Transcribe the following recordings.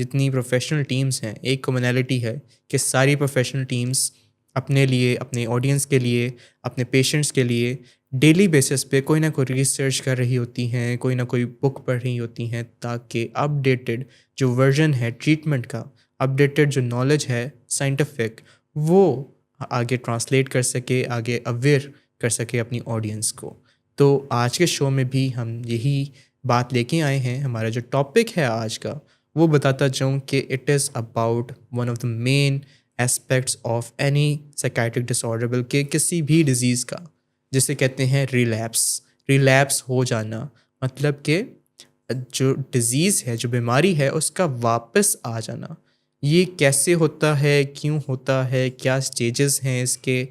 جتنی professional teams ہیں، ایک کامنالٹی ہے کہ ساری پروفیشنل ٹیمز اپنے لیے، اپنے آڈینس کے لیے، اپنے پیشنٹس کے لیے ڈیلی بیسس پہ کوئی نہ کوئی ریسرچ کر رہی ہوتی ہیں، کوئی نہ کوئی بک پڑھ رہی ہوتی ہیں، تاکہ اپڈیٹڈ جو ورژن ہے ٹریٹمنٹ کا، اپڈیٹڈ جو نالج ہے سائنٹیفک، وہ آگے ٹرانسلیٹ کر سکے، آگے اویئر کر سکے اپنی آڈینس کو. تو آج کے شو میں بھی ہم یہی بات لے کے آئے ہیں. ہمارا جو ٹاپک ہے آج کا وہ بتاتا جاؤں کہ it is about one of the main aspects of any psychiatric disorder, بلکہ کسی بھی ڈیزیز کا، جسے کہتے ہیں ریلیپس ہو جانا. مطلب کہ جو ڈیزیز ہے، جو بیماری ہے، اس کا واپس آ جانا. یہ کیسے ہوتا ہے، کیوں ہوتا ہے، کیا سٹیجز ہیں اس کے،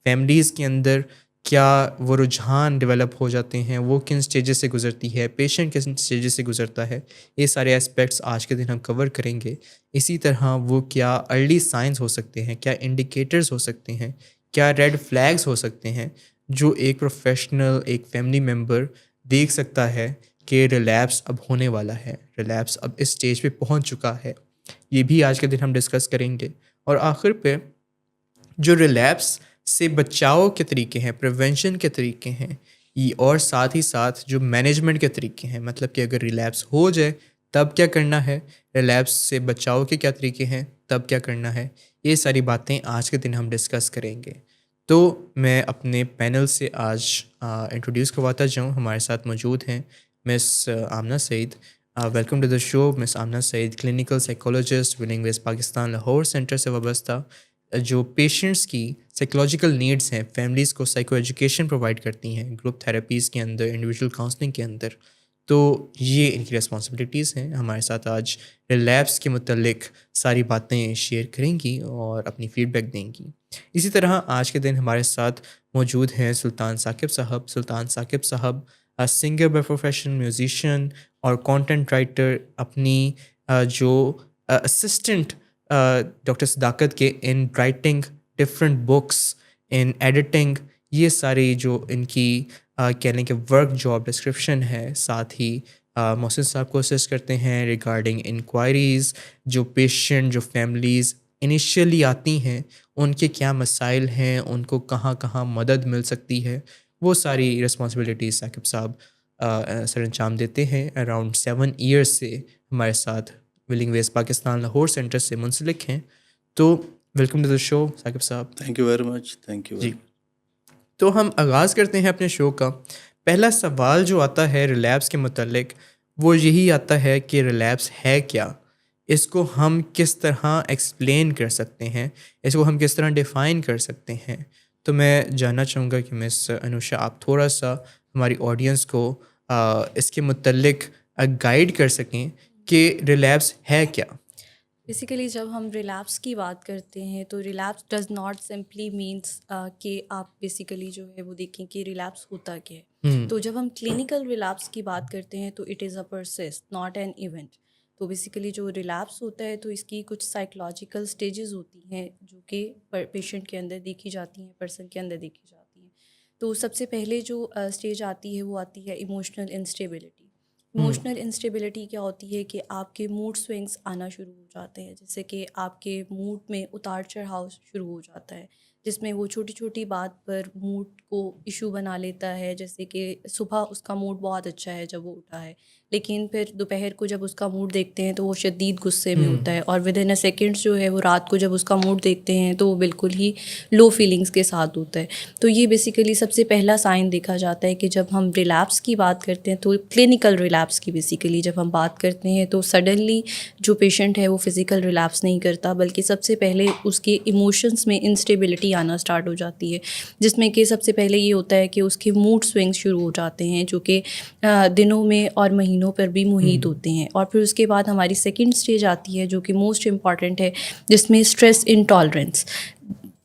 فیملیز کے اندر کیا وہ رجحان ڈیولپ ہو جاتے ہیں، وہ کن سٹیجز سے گزرتی ہے، پیشنٹ کن سٹیجز سے گزرتا ہے، یہ سارے اسپیکٹس آج کے دن ہم کور کریں گے. اسی طرح وہ کیا ارلی سائنس ہو سکتے ہیں، کیا انڈیکیٹرز ہو سکتے ہیں، کیا ریڈ فلیگز ہو سکتے ہیں جو ایک پروفیشنل، ایک فیملی ممبر دیکھ سکتا ہے کہ ریلیپس اب ہونے والا ہے، ریلیپس اب اس سٹیج پہ پہنچ چکا ہے. یہ بھی آج کے دن ہم ڈسکس کریں گے. اور آخر پہ جو ریلیپس سے بچاؤ کے طریقے ہیں، پریونشن کے طریقے ہیں، اور ساتھ ہی ساتھ جو مینجمنٹ کے طریقے ہیں، مطلب کہ اگر ریلیپس ہو جائے تب کیا کرنا ہے، ریلیپس سے بچاؤ کے کیا طریقے ہیں، تب کیا کرنا ہے، یہ ساری باتیں آج کے دن ہم ڈسکس کریں گے. تو میں اپنے پینل سے آج انٹروڈیوس کرواتا جاؤں. ہمارے ساتھ موجود ہیں miss Amna Saeed. Welcome to the show miss Amna Saeed, clinical psychologist, willing ways Pakistan Lahore centre سے وابستہ، جو پیشنٹس کی سائیکولوجیکل نیڈس ہیں، فیملیز کو سائیکو ایجوکیشن پرووائڈ کرتی ہیں گروپ تھراپیز کے اندر، انڈیویجول کاؤنسلنگ کے اندر. تو یہ ان کی ریسپانسبلٹیز ہیں. ہمارے ساتھ آج ریلیپس کے متعلق ساری باتیں شیئر کریں گی اور اپنی فیڈ بیک دیں گی. اسی طرح آج کے دن ہمارے ساتھ موجود ہیں سلطان ثاقب صاحب. سلطان ثاقب صاحب سنگر بائی پروفیشن، میوزیشین اور کانٹینٹ رائٹر. اپنی جو اسسٹنٹ ڈاکٹر صداقت کے in writing different books, in editing, یہ ساری جو ان کی کہہ لیں کہ ورک جاب ڈسکرپشن ہے. ساتھ ہی محسن صاحب کو اسسٹ کرتے ہیں ریگارڈنگ انکوائریز، جو پیشنٹ، جو فیملیز انیشیلی آتی ہیں، ان کے کیا مسائل ہیں، ان کو کہاں کہاں مدد مل سکتی ہے، وہ ساری رسپانسبلٹیز ثاقب صاحب سر انجام دیتے ہیں. اراؤنڈ 7 ایئرس سے ہمارے ساتھ willing ways Pakistan Lahore centre سے منسلک ہیں. تو welcome to the show Saqib صاحب. Thank you very much. Thank you. جی، تو ہم آغاز کرتے ہیں اپنے شو کا. پہلا سوال جو آتا ہے ریلیپس کے متعلق، وہ یہی آتا ہے کہ ریلیپس ہے کیا، اس کو ہم کس طرح ایکسپلین کر سکتے ہیں، اس کو ہم کس طرح ڈیفائن کر سکتے ہیں. تو میں جاننا چاہوں گا کہ مس انوشا، آپ تھوڑا سا ہماری آڈینس کو اس کے متعلق گائیڈ کر سکیں کہ ریلیپس ہے کیا. بیسیکلی جب ہم ریلیپس کی بات کرتے ہیں تو relapse does not simply means کہ آپ بیسیکلی جو ہے وہ دیکھیں کہ ریلیپس ہوتا کیا ہے. تو جب ہم کلینکل ریلیپس کی بات کرتے ہیں تو it is a persist, not an event. تو بیسیکلی جو ریلیپس ہوتا ہے تو اس کی کچھ سائیکولوجیکل سٹیجز ہوتی ہیں جو کہ پیشنٹ کے اندر دیکھی جاتی ہیں، پرسن کے اندر دیکھی جاتی ہیں. تو سب سے پہلے جو اسٹیج آتی ہے وہ آتی ہے ایموشنل انسٹیبلٹی. ایموشنل انسٹیبلٹی کیا ہوتی ہے کہ آپ کے موڈ سوئنگس آنا شروع ہو جاتے ہیں، جیسے کہ آپ کے موڈ میں اتار چڑھاؤ شروع ہو جاتا ہے، جس میں وہ چھوٹی چھوٹی بات پر موڈ کو ایشو بنا لیتا ہے. جیسے کہ صبح اس کا موڈ بہت اچھا ہے جب وہ اٹھا ہے، لیکن پھر دوپہر کو جب اس کا موڈ دیکھتے ہیں تو وہ شدید غصے میں ہوتا ہے، اور ود ان اے سیکنڈس جو ہے وہ رات کو جب اس کا موڈ دیکھتے ہیں تو وہ بالکل ہی لو فیلنگس کے ساتھ ہوتا ہے. تو یہ بیسیکلی سب سے پہلا سائن دیکھا جاتا ہے کہ جب ہم ریلیپس کی بات کرتے ہیں تو کلینکل ریلیپس کی بیسیکلی جب ہم بات کرتے ہیں تو سڈنلی جو پیشنٹ ہے وہ فزیکل ریلیپس نہیں کرتا، بلکہ سب سے پہلے اس کے ایموشنس میں انسٹیبلٹی آنا اسٹارٹ ہو جاتی ہے، جس میں کہ سب سے پہلے یہ ہوتا ہے کہ اس کے موڈ سوئنگ شروع ہو جاتے ہیں جو کہ دنوں میں اور مہینوں پر بھی محیط ہوتے ہیں. اور پھر اس کے بعد ہماری سیکنڈ اسٹیج آتی ہے جو کہ موسٹ امپارٹنٹ ہے، جس میں اسٹریس انٹالرنس.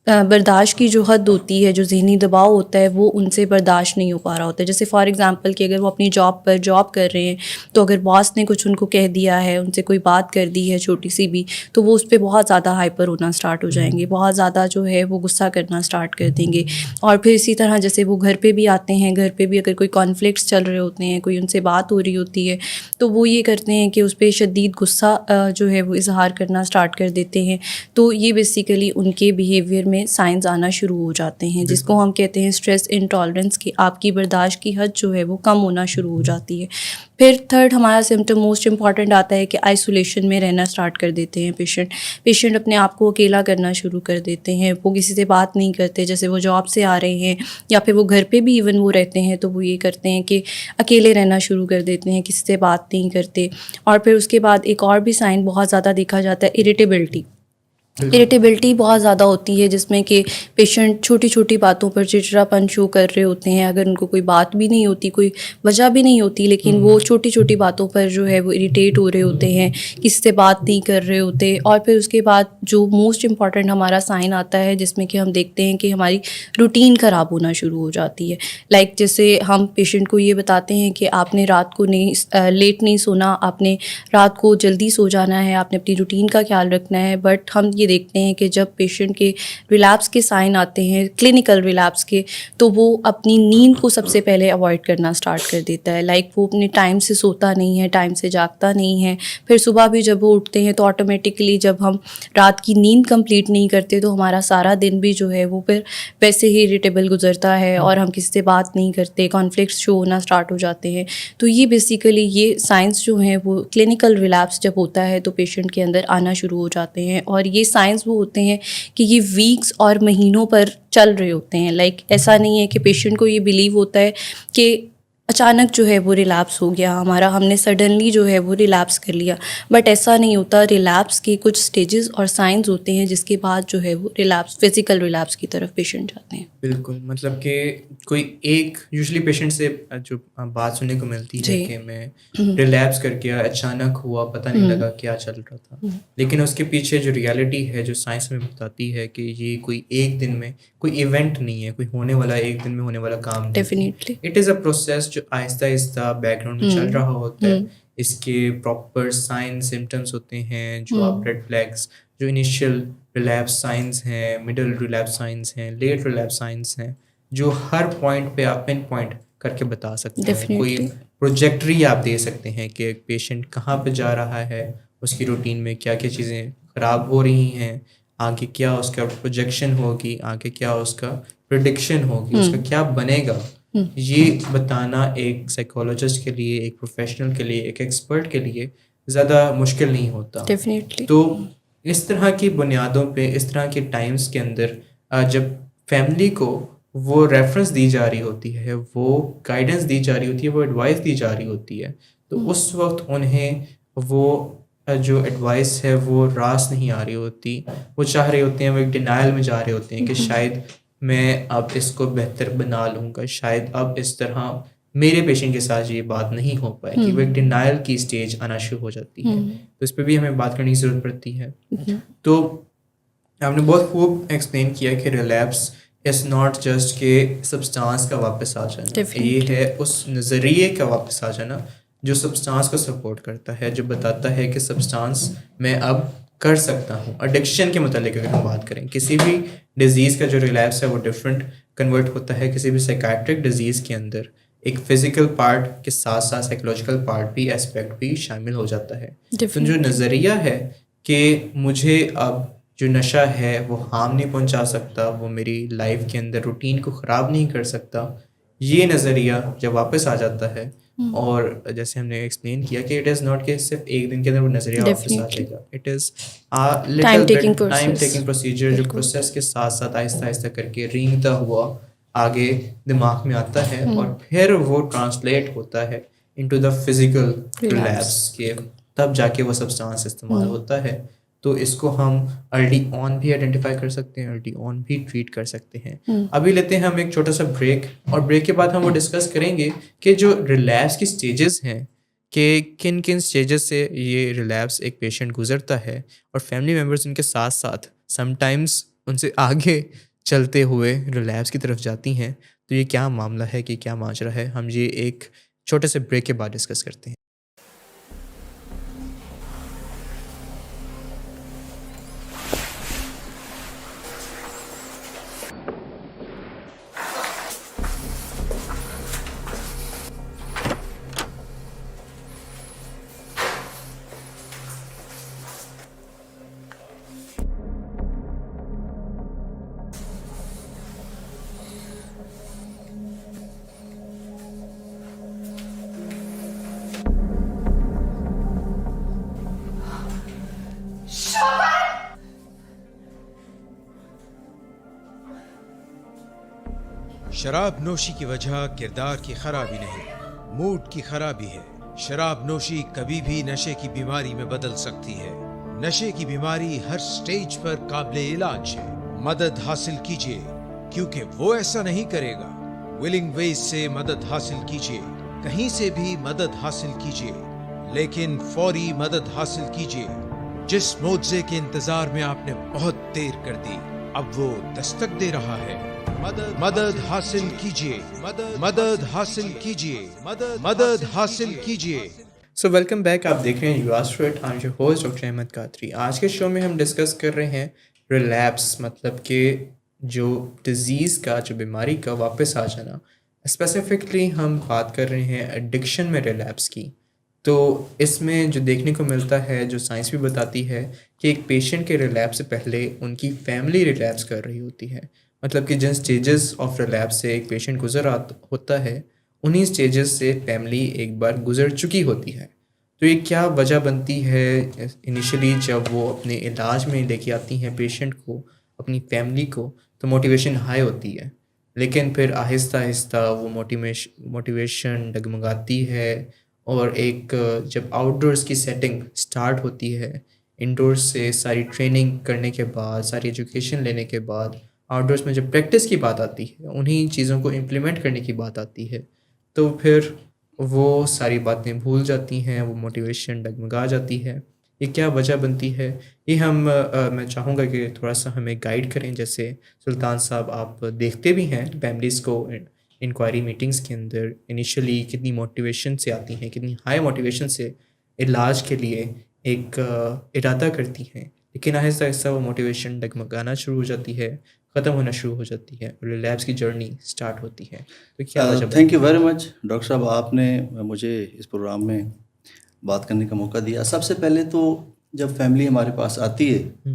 برداشت کی جو حد ہوتی ہے, جو ذہنی دباؤ ہوتا ہے, وہ ان سے برداشت نہیں ہو پا رہا ہوتا ہے. جیسے فار ایگزامپل کہ اگر وہ اپنی جاب پر جاب کر رہے ہیں, تو اگر باس نے کچھ ان کو کہہ دیا ہے, ان سے کوئی بات کر دی ہے چھوٹی سی بھی, تو وہ اس پہ بہت زیادہ ہائپر ہونا اسٹارٹ ہو جائیں گے, بہت زیادہ جو ہے وہ غصہ کرنا اسٹارٹ کر دیں گے. اور پھر اسی طرح جیسے وہ گھر پہ بھی آتے ہیں, گھر پہ بھی اگر کوئی کانفلکٹس چل رہے ہوتے ہیں, کوئی ان سے بات ہو رہی ہوتی ہے, تو وہ یہ کرتے ہیں کہ اس پہ شدید غصہ جو ہے وہ اظہار کرنا اسٹارٹ کر دیتے ہیں. تو یہ بیسیکلی ان کے بیہیویئر میں سائنز آنا شروع ہو جاتے ہیں, جس کو ہم کہتے ہیں اسٹریس انٹالرنس, کہ آپ کی برداشت کی حد جو ہے وہ کم ہونا شروع ہو جاتی ہے. پھر تھرڈ ہمارا سمٹم موسٹ امپارٹنٹ آتا ہے کہ آئسولیشن میں رہنا اسٹارٹ کر دیتے ہیں پیشنٹ اپنے آپ کو اکیلا کرنا شروع کر دیتے ہیں, وہ کسی سے بات نہیں کرتے. جیسے وہ جاب سے آ رہے ہیں یا پھر وہ گھر پہ بھی ایون وہ رہتے ہیں, تو وہ یہ کرتے ہیں کہ اکیلے رہنا شروع کر دیتے ہیں, کسی سے بات نہیں کرتے. اور پھر اس کے بعد ایک اور بھی سائن بہت زیادہ دیکھا جاتا ہے, اریٹیبلٹی بہت زیادہ ہوتی ہے, جس میں کہ پیشنٹ چھوٹی چھوٹی باتوں پر چڑچڑاپن شو کر رہے ہوتے ہیں. اگر ان کو کوئی بات بھی نہیں ہوتی, کوئی وجہ بھی نہیں ہوتی, لیکن وہ چھوٹی چھوٹی باتوں پر جو ہے وہ اریٹیٹ ہو رہے ہوتے ہیں, کسی سے بات نہیں کر رہے ہوتے. اور پھر اس کے بعد جو موسٹ امپارٹنٹ ہمارا سائن آتا ہے, جس میں کہ ہم دیکھتے ہیں کہ ہماری روٹین خراب ہونا شروع ہو جاتی ہے. لائک جیسے ہم پیشنٹ کو یہ بتاتے ہیں کہ آپ نے رات کو لیٹ نہیں سونا, آپ نے رات کو جلدی سو جانا ہے, آپ نے اپنی روٹین کا خیال رکھنا ہے. بٹ ہم یہ دیکھتے ہیں کہ جب پیشنٹ کے ریلیپس کے سائن آتے ہیں, کلینکل ریلیپس کے, تو وہ اپنی نیند کو سب سے پہلے اوائڈ کرنا اسٹارٹ کر دیتا ہے. لائک وہ اپنے ٹائم سے سوتا نہیں ہے, ٹائم سے جاگتا نہیں ہے. پھر صبح بھی جب وہ اٹھتے ہیں تو آٹومیٹکلی جب ہم رات کی نیند کمپلیٹ نہیں کرتے, تو ہمارا سارا دن بھی جو ہے وہ پھر ویسے ہی اریٹیبل گزرتا ہے, اور ہم کسی سے بات نہیں کرتے, کانفلکٹس شو ہونا اسٹارٹ ہو جاتے ہیں. تو یہ بیسیکلی یہ سائنس جو ہیں وہ کلینکل ریلیپس جب ہوتا ہے تو پیشنٹ کے اندر آنا شروع ہو جاتے ہیں. اور یہ سائنس وہ ہوتے ہیں کہ یہ ویکس اور مہینوں پر چل رہے ہوتے ہیں. لائک ایسا نہیں ہے کہ پیشنٹ کو یہ بلیو ہوتا ہے کہ اچانک جو ہے وہ ریلیپس ہو گیا ہم نے سڈنلی جو ہے وہ ریلیپس کر لیا. بٹ ایسا نہیں ہوتا. ریلیپس کے کچھ سٹیجز اور سائنز ہوتے ہیں, جس کے بعد جو ہے وہ ریلیپس, فزیکل ریلیپس کی طرف پیشنٹ جاتے ہیں. بالکل, مطلب کہ کوئی ایک یوزلی پیشنٹ سے جو بات سننے کو ملتی ہے کہ میں ریلیپس کر گیا, اچانک ہوا, پتہ نہیں لگا کیا چل رہا تھا. لیکن اس کے پیچھے جو ریالٹی ہے, جو سائنس میں بتاتی ہے کہ یہ کوئی ایک دن میں کوئی ایونٹ نہیں ہے, کوئی ہونے والا ایک دن میں ہونے والا کام نہیں. Definitely it is a process جو آہستہ آہستہ بیک گراؤنڈ میں چل رہا ہوتا ہے. اس کے پراپر سائن سمٹمس ہوتے ہیں, جو آپ ریڈ فلیگس, جو انیشیل ریلیپس سائنس ہیں, مڈل ریلیپس سائنس ہیں, لیٹ ریلیپس سائنس ہیں, جو ہر پوائنٹ پہ آپ پن پوائنٹ کر کے بتا سکتے ہیں. کوئی پروجیکٹری آپ دے سکتے ہیں کہ ایک پیشنٹ کہاں پہ جا رہا ہے, اس کی روٹین میں کیا کیا چیزیں خراب ہو رہی ہیں, آگے کیا اس کا پروجیکشن ہوگی, آگے کیا اس کا پریڈکشن ہوگی, اس کا کیا بنے گا. یہ بتانا ایک سائیکولوجسٹ کے لیے, ایک پروفیشنل کے لیے, ایک ایکسپرٹ کے لیے زیادہ مشکل نہیں ہوتا. تو اس طرح کی بنیادوں پہ, اس طرح کے ٹائمز کے اندر جب فیملی کو وہ ریفرنس دی جا رہی ہوتی ہے, وہ گائیڈنس دی جا رہی ہوتی ہے, وہ ایڈوائس دی جا رہی ہوتی ہے, تو اس وقت انہیں وہ جو ایڈوائس ہے وہ راس نہیں آ رہی ہوتی. وہ چاہ رہے ہوتے ہیں, وہ ایک ڈینائل میں جا رہے ہوتے ہیں کہ شاید میں اب اس کو بہتر بنا لوں گا, شاید اب اس طرح میرے پیشنٹ کے ساتھ یہ بات نہیں ہو پائے گی. وہ ایک ڈینائل کی اسٹیج آنا شروع ہو جاتی ہے. تو اس پہ بھی ہمیں بات کرنے کی ضرورت پڑتی ہے. تو آپ نے بہت خوب ایکسپلین کیا کہ ریلیپس از ناٹ جسٹ کہ سبسٹانس کا واپس آ جانا, یہ ہے اس نظریے کا واپس آ جانا جو سبسٹانس کو سپورٹ کرتا ہے, جو بتاتا ہے کہ سبسٹانس میں اب کر سکتا ہوں. ایڈکشن کے متعلق اگر ہم بات کریں, کسی بھی ڈیزیز کا جو ریلیپس ہے وہ ڈفرینٹ کنورٹ ہوتا ہے. کسی بھی سائیکیٹرک ڈیزیز کے اندر ایک فزیکل پارٹ کے ساتھ ساتھ سائیکولوجیکل پارٹ بھی, ایسپیکٹ بھی شامل ہو جاتا ہے. تو جو نظریہ ہے کہ مجھے اب جو نشہ ہے وہ ہارم نہیں پہنچا سکتا, وہ میری لائف کے اندر روٹین کو خراب نہیں کر سکتا, یہ نظریہ جب واپس آ جاتا ہے, اور جیسے ہم نے ایکسپلین کیا کہ اٹ از ناٹ کہ صرف ایک دن کے اندر وہ نظریہ واپس آ جائے گا. It is time taking procedure, جو پروسیس کے ساتھ ساتھ آہستہ آہستہ کر کے رینگتا ہوا آگے دماغ میں آتا ہے, اور پھر وہ ٹرانسلیٹ ہوتا ہے انٹو دا فزیکل ریلیپس کے, تب جا کے وہ سبسٹانس استعمال ہوتا ہے. تو اس کو ہم ارلی آن بھی آئیڈینٹیفائی کر سکتے ہیں, ارلی آن بھی ٹریٹ کر سکتے ہیں. ابھی لیتے ہیں ہم ایک چھوٹا سا بریک, اور بریک کے بعد ہم وہ ڈسکس کریں گے کہ جو ریلیپس کی سٹیجز ہیں, کہ کن کن سٹیجز سے یہ ریلیپس ایک پیشنٹ گزرتا ہے, اور فیملی ممبرس ان کے ساتھ ساتھ سم ٹائمس ان سے آگے چلتے ہوئے ریلیپس کی طرف جاتی ہیں. تو یہ کیا معاملہ ہے کہ کیا ماجرا ہے، ہم یہ ایک چھوٹے سے بریک کے بعد ڈسکس کرتے ہیں. شراب نوشی کی وجہ کردار کی خرابی نہیں، موڈ کی خرابی ہے. شراب نوشی کبھی بھی نشے کی بیماری میں بدل سکتی ہے. نشے کی بیماری ہر سٹیج پر قابل علاج ہے. مدد حاصل کیجیے کیونکہ وہ ایسا نہیں کرے گا. ولنگ ویز سے مدد حاصل کیجیے، کہیں سے بھی مدد حاصل کیجیے، لیکن فوری مدد حاصل کیجیے. جس معجزے کے انتظار میں آپ نے بہت دیر کر دی، اب وہ دستک دے رہا ہے. مدد حاصل کیجیے، مدد حاصل کیجیے، مدد حاصل کیجیے. So welcome back. آپ دیکھ رہے ہیں you ask for it. I am your host doctor Ahmad Qadri. آج کے شو میں ہم ڈسکس کر رہے ہیں ریلیپس، مطلب کہ جو ڈیزیز کا، جو بیماری کا واپس آ جانا. اسپیسیفکلی ہم بات کر رہے ہیں ایڈکشن میں ریلیپس کی. تو اس میں جو دیکھنے کو ملتا ہے، جو سائنس بھی بتاتی ہے کہ ایک پیشنٹ کے ریلیپس سے پہلے ان کی فیملی ریلیپس کر رہی ہوتی ہے. مطلب کہ جن سٹیجز آف ریلیپس سے ایک پیشنٹ گزر ہوتا ہے، انہی سٹیجز سے فیملی ایک بار گزر چکی ہوتی ہے. تو یہ کیا وجہ بنتی ہے؟ انیشلی جب وہ اپنے علاج میں لے کے آتی ہیں پیشنٹ کو، اپنی فیملی کو، تو موٹیویشن ہائی ہوتی ہے، لیکن پھر آہستہ آہستہ وہ موٹیویشن ڈگمگاتی ہے. اور ایک جب آؤٹ ڈورس کی سیٹنگ سٹارٹ ہوتی ہے، انڈورس سے ساری ٹریننگ کرنے کے بعد، ساری ایجوکیشن لینے کے بعد، آؤٹ ڈورس میں جب پریکٹس کی بات آتی ہے، انہی چیزوں کو امپلیمنٹ کرنے کی بات آتی ہے، تو پھر وہ ساری باتیں بھول جاتی ہیں، وہ موٹیویشن ڈگمگا جاتی ہے. یہ کیا وجہ بنتی ہے؟ یہ میں چاہوں گا کہ تھوڑا سا ہمیں گائیڈ کریں. جیسے سلطان صاحب، آپ دیکھتے بھی ہیں فیملیز کو انکوائری میٹنگز کے اندر انیشلی کتنی موٹیویشن سے آتی ہیں، کتنی ہائی موٹیویشن سے علاج کے لیے ایک ارادہ کرتی ہیں، لیکن آہستہ آہستہ وہ موٹیویشن ڈگمگانا شروع ہو جاتی ہے، ختم ہونا شروع ہو جاتی ہے، اور ریلیپس کی جرنی سٹارٹ ہوتی ہے. تو کیا وجہ؟ Thank you very much doctor صاحب، آپ نے مجھے اس پروگرام میں بات کرنے کا موقع دیا. سب سے پہلے تو جب فیملی ہمارے پاس آتی ہے،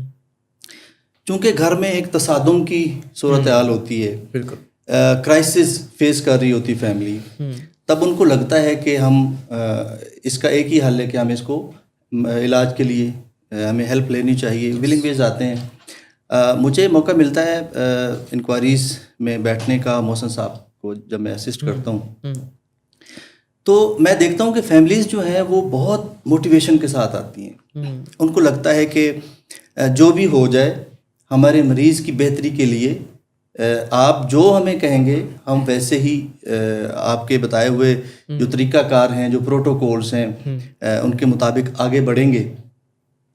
چونکہ گھر میں ایک تصادم کی صورتحال ہوتی ہے، بالکل کرائسس فیس کر رہی ہوتی فیملی، تب ان کو لگتا ہے کہ ہم اس کا ایک ہی حل ہے کہ ہم اس کو علاج کے لیے ہمیں ہیلپ لینی چاہیے. ولنگ ویز آتے ہیں. مجھے موقع ملتا ہے انکوائریز میں بیٹھنے کا محسن صاحب کو جب میں اسسٹ کرتا ہوں، تو میں دیکھتا ہوں کہ فیملیز جو ہیں وہ بہت موٹیویشن کے ساتھ آتی ہیں. ان کو لگتا ہے کہ جو بھی ہو جائے ہمارے مریض کی بہتری کے لیے آپ جو ہمیں کہیں گے ہم ویسے ہی آپ کے بتائے ہوئے جو طریقہ کار ہیں، جو پروٹوکولز ہیں، ان کے مطابق آگے بڑھیں گے.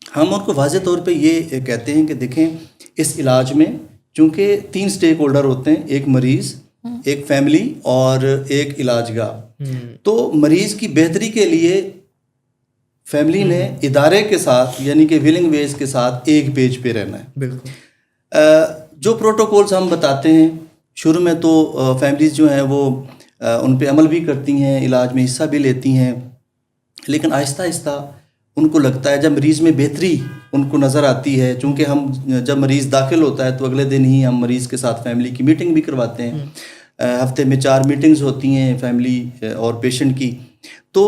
ہم ان کو واضح طور پہ یہ کہتے ہیں کہ دیکھیں، اس علاج میں چونکہ 3 اسٹیک ہولڈر ہوتے ہیں، ایک مریض، ایک فیملی اور ایک علاج گاہ. تو مریض کی بہتری کے لیے فیملی نے ادارے کے ساتھ، یعنی کہ ولنگ ویز کے ساتھ ایک پیج پہ رہنا ہے. بالکل. جو پروٹوکولز ہم بتاتے ہیں شروع میں، تو فیملیز جو ہیں وہ ان پہ عمل بھی کرتی ہیں، علاج میں حصہ بھی لیتی ہیں، لیکن آہستہ آہستہ ان کو لگتا ہے جب مریض میں بہتری ان کو نظر آتی ہے، چونکہ ہم جب مریض داخل ہوتا ہے تو اگلے دن ہی ہم مریض کے ساتھ فیملی کی میٹنگ بھی کرواتے ہیں. ہفتے میں 4 میٹنگز ہوتی ہیں فیملی اور پیشنٹ کی. تو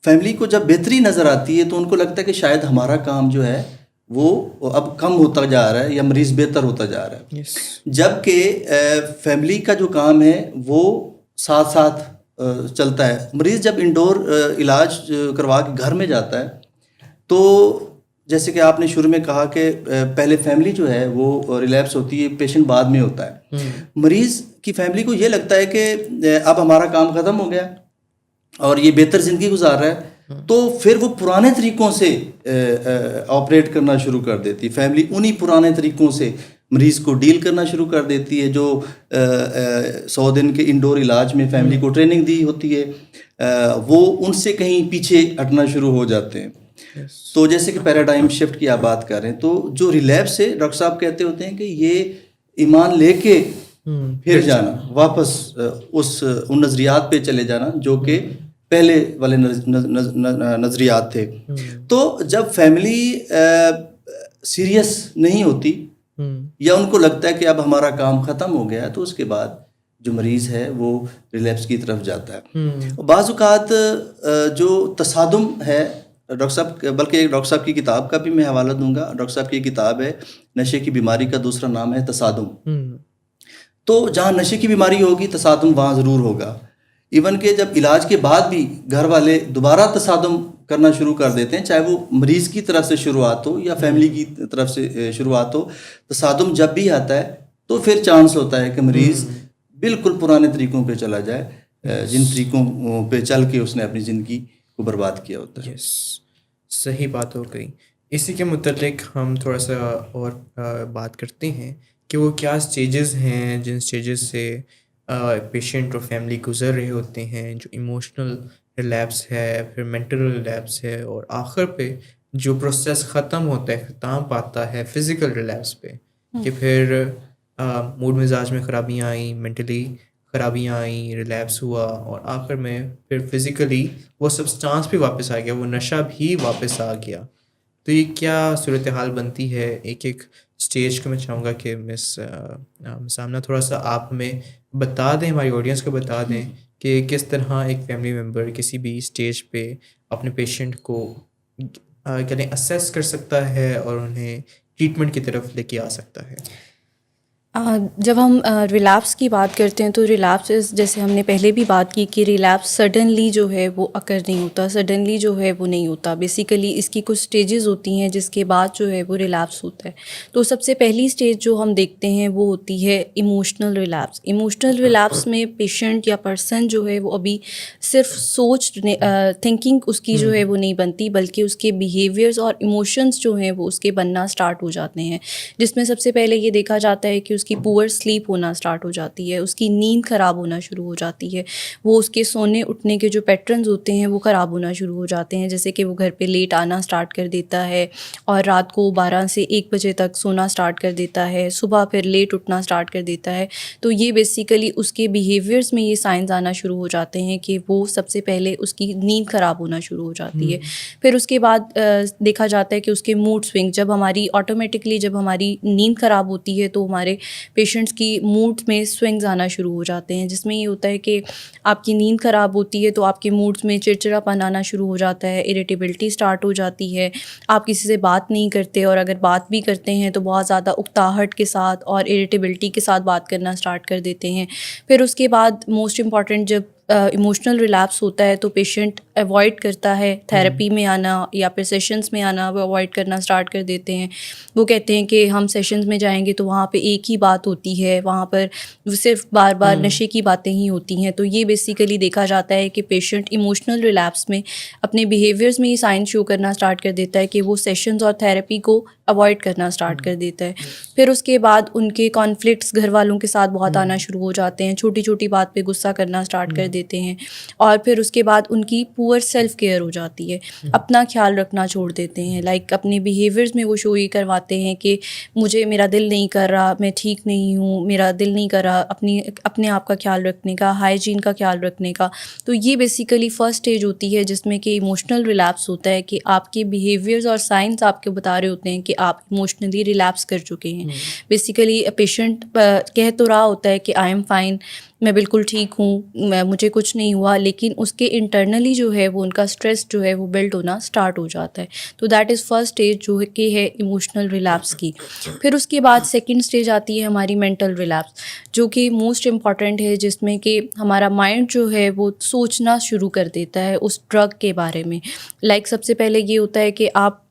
فیملی کو جب بہتری نظر آتی ہے تو ان کو لگتا ہے کہ شاید ہمارا کام جو ہے وہ اب کم ہوتا جا رہا ہے یا مریض بہتر ہوتا جا رہا ہے. جبکہ فیملی کا جو کام ہے وہ ساتھ ساتھ چلتا ہے. مریض جب انڈور علاج کروا کے گھر میں جاتا ہے تو جیسے کہ آپ نے شروع میں کہا کہ پہلے فیملی جو ہے وہ ریلیپس ہوتی ہے، پیشنٹ بعد میں ہوتا ہے. مریض کی فیملی کو یہ لگتا ہے کہ اب ہمارا کام ختم ہو گیا اور یہ بہتر زندگی گزار رہا ہے، تو پھر وہ پرانے طریقوں سے آپریٹ کرنا شروع کر دیتی فیملی. انہی پرانے طریقوں سے مریض کو ڈیل کرنا شروع کر دیتی ہے. جو 100 دن کے انڈور علاج میں فیملی کو ٹریننگ دی ہوتی ہے وہ ان سے کہیں پیچھے ہٹنا شروع ہو جاتے ہیں. تو جیسے کہ پیراڈائم شفٹ کی آپ بات کر رہے ہیں, تو جو ریلیپس ہے ڈاکٹر صاحب کہتے ہوتے ہیں کہ یہ ایمان لے کے پھر جانا, واپس ان نظریات پہ چلے جانا جو کہ پہلے والے نظریات تھے. تو جب فیملی سیریس نہیں ہوتی یا ان کو لگتا ہے کہ اب ہمارا کام ختم ہو گیا, تو اس کے بعد جو مریض ہے وہ ریلیپس کی طرف جاتا ہے. بعض اوقات جو تصادم ہے ڈاکٹر صاحب, بلکہ ایک ڈاکٹر صاحب کی کتاب کا بھی میں حوالہ دوں گا. ڈاکٹر صاحب کی کتاب ہے نشے کی بیماری کا دوسرا نام ہے تصادم. تو جہاں نشے کی بیماری ہوگی تصادم وہاں ضرور ہوگا. ایون کہ جب علاج کے بعد بھی گھر والے دوبارہ تصادم کرنا شروع کر دیتے ہیں, چاہے وہ مریض کی طرف سے شروعات ہو یا فیملی کی طرف سے شروعات ہو, تصادم جب بھی آتا ہے تو پھر چانس ہوتا ہے کہ مریض بالکل پرانے طریقوں پہ چلا جائے, جن طریقوں پہ چل کے اس نے اپنی زندگی کو برباد کیا ہوتا ہے. صحیح بات ہو گئی. اسی کے متعلق ہم تھوڑا سا اور بات کرتے ہیں کہ وہ کیا سٹیجز ہیں جن سٹیجز سے پیشنٹ اور فیملی گزر رہے ہوتے ہیں, جو ایموشنل ریلیپس ہے, پھر مینٹل ریلیپس ہے, اور آخر پہ جو پروسیس ختم ہوتا ہے, اختتام پاتا ہے فزیکل ریلیپس پہ, کہ پھر موڈ مزاج میں خرابیاں آئیں, مینٹلی خرابیاں آئیں, ریلیپس ہوا, اور آخر میں پھر فزیکلی وہ سبسٹانس بھی واپس آ گیا, وہ نشہ بھی واپس آ گیا. تو یہ کیا صورتحال بنتی ہے ایک ایک اسٹیج کو؟ میں چاہوں گا کہ مس سامنا تھوڑا سا آپ ہمیں بتا دیں, ہماری آڈینس کو بتا دیں کہ کس طرح ایک فیملی ممبر کسی بھی اسٹیج پہ اپنے پیشنٹ کو کہتے ہیں اسیس کر سکتا ہے اور انہیں ٹریٹمنٹ کی طرف لے کے آ سکتا ہے. جب ہم ریلیپس کی بات کرتے ہیں تو ریلیپس جیسے ہم نے پہلے بھی بات کی کہ ریلیپس سڈنلی جو ہے وہ اکر نہیں ہوتا, سڈنلی جو ہے وہ نہیں ہوتا. بیسیکلی اس کی کچھ سٹیجز ہوتی ہیں جس کے بعد جو ہے وہ ریلیپس ہوتا ہے. تو سب سے پہلی سٹیج جو ہم دیکھتے ہیں وہ ہوتی ہے ایموشنل ریلیپس. ایموشنل ریلیپس میں پیشنٹ یا پرسن جو ہے وہ ابھی صرف تھنکنگ اس کی جو ہے وہ نہیں بنتی, بلکہ اس کے بیہیویئرز اور ایموشنز جو ہیں وہ اس کے بننا سٹارٹ ہو جاتے ہیں, جس میں سب سے پہلے یہ دیکھا جاتا ہے کہ اس کی پور سلیپ ہونا سٹارٹ ہو جاتی ہے, اس کی نیند خراب ہونا شروع ہو جاتی ہے, وہ اس کے سونے اٹھنے کے جو پیٹرنز ہوتے ہیں وہ خراب ہونا شروع ہو جاتے ہیں, جیسے کہ وہ گھر پہ لیٹ آنا سٹارٹ کر دیتا ہے اور رات کو 12 سے 1 بجے تک سونا سٹارٹ کر دیتا ہے, صبح پھر لیٹ اٹھنا سٹارٹ کر دیتا ہے. تو یہ بیسیکلی اس کے بیہیویئرز میں یہ سائنز آنا شروع ہو جاتے ہیں کہ وہ سب سے پہلے اس کی نیند خراب ہونا شروع ہو جاتی ہے. پھر اس کے بعد دیکھا جاتا ہے کہ اس کے موڈ سوئنگ, جب ہماری آٹومیٹکلی جب ہماری نیند خراب ہوتی ہے تو ہمارے پیشنٹس کی موڈ میں سوئنگز آنا شروع ہو جاتے ہیں, جس میں یہ ہوتا ہے کہ آپ کی نیند خراب ہوتی ہے تو آپ کے موڈس میں چڑچڑاپن آنا شروع ہو جاتا ہے, اریٹیبلٹی سٹارٹ ہو جاتی ہے, آپ کسی سے بات نہیں کرتے, اور اگر بات بھی کرتے ہیں تو بہت زیادہ اکتاہٹ کے ساتھ اور اریٹیبلٹی کے ساتھ بات کرنا سٹارٹ کر دیتے ہیں. پھر اس کے بعد موسٹ امپورٹنٹ جب ایموشنل ریلیپس ہوتا ہے تو پیشنٹ اوائڈ کرتا ہے تھیراپی میں آنا یا پھر سیشنز میں آنا, وہ اوائڈ کرنا سٹارٹ کر دیتے ہیں. وہ کہتے ہیں کہ ہم سیشنز میں جائیں گے تو وہاں پہ ایک ہی بات ہوتی ہے, وہاں پر صرف بار بار نشے کی باتیں ہی ہوتی ہیں. تو یہ بیسیکلی دیکھا جاتا ہے کہ پیشنٹ ایموشنل ریلیپس میں اپنے بیہیویئرز میں یہ سائن شو کرنا سٹارٹ کر دیتا ہے کہ وہ سیشنز اور تھیراپی کو اوائڈ کرنا سٹارٹ کر دیتا ہے. پھر اس کے بعد ان کے کانفلکٹس گھر والوں کے ساتھ بہت آنا شروع ہو جاتے ہیں, چھوٹی چھوٹی بات پہ غصہ کرنا سٹارٹ کر دیتے ہیں, اور پھر اس کے بعد ان کی پور سیلف کیئر ہو جاتی ہے, اپنا خیال رکھنا چھوڑ دیتے ہیں. لائک اپنے بیہیویئرز میں وہ شو یہ کرواتے ہیں کہ مجھے میرا دل نہیں کر رہا, میں ٹھیک نہیں ہوں, میرا دل نہیں کر رہا اپنے آپ کا خیال رکھنے کا, ہائیجین کا خیال رکھنے کا. تو یہ بیسیکلی فرسٹ اسٹیج ہوتی ہے جس میں کہ ایموشنل ریلیپس ہوتا ہے, کہ آپ کے بیہیویئرز اور سائنس آپ کے بتا رہے ہوتے ہیں کہ آپ ایموشنلی ریلیپس کر چکے ہیں. بیسیکلی پیشنٹ کہہ تو رہا ہوتا ہے کہ آئی ایم فائن, میں بالکل ٹھیک ہوں, مجھے کچھ نہیں ہوا, لیکن اس کے انٹرنلی جو ہے وہ ان کا اسٹریس جو ہے وہ بلڈ ہونا سٹارٹ ہو جاتا ہے. تو دیٹ از فرسٹ اسٹیج جو کہ ہے ایموشنل ریلیپس کی. پھر اس کے بعد سیکنڈ اسٹیج آتی ہے ہماری مینٹل ریلیپس, جو کہ موسٹ امپورٹنٹ ہے, جس میں کہ ہمارا مائنڈ جو ہے وہ سوچنا شروع کر دیتا ہے اس ڈرگ کے بارے میں. لائک سب سے پہلے یہ ہوتا ہے کہ آپ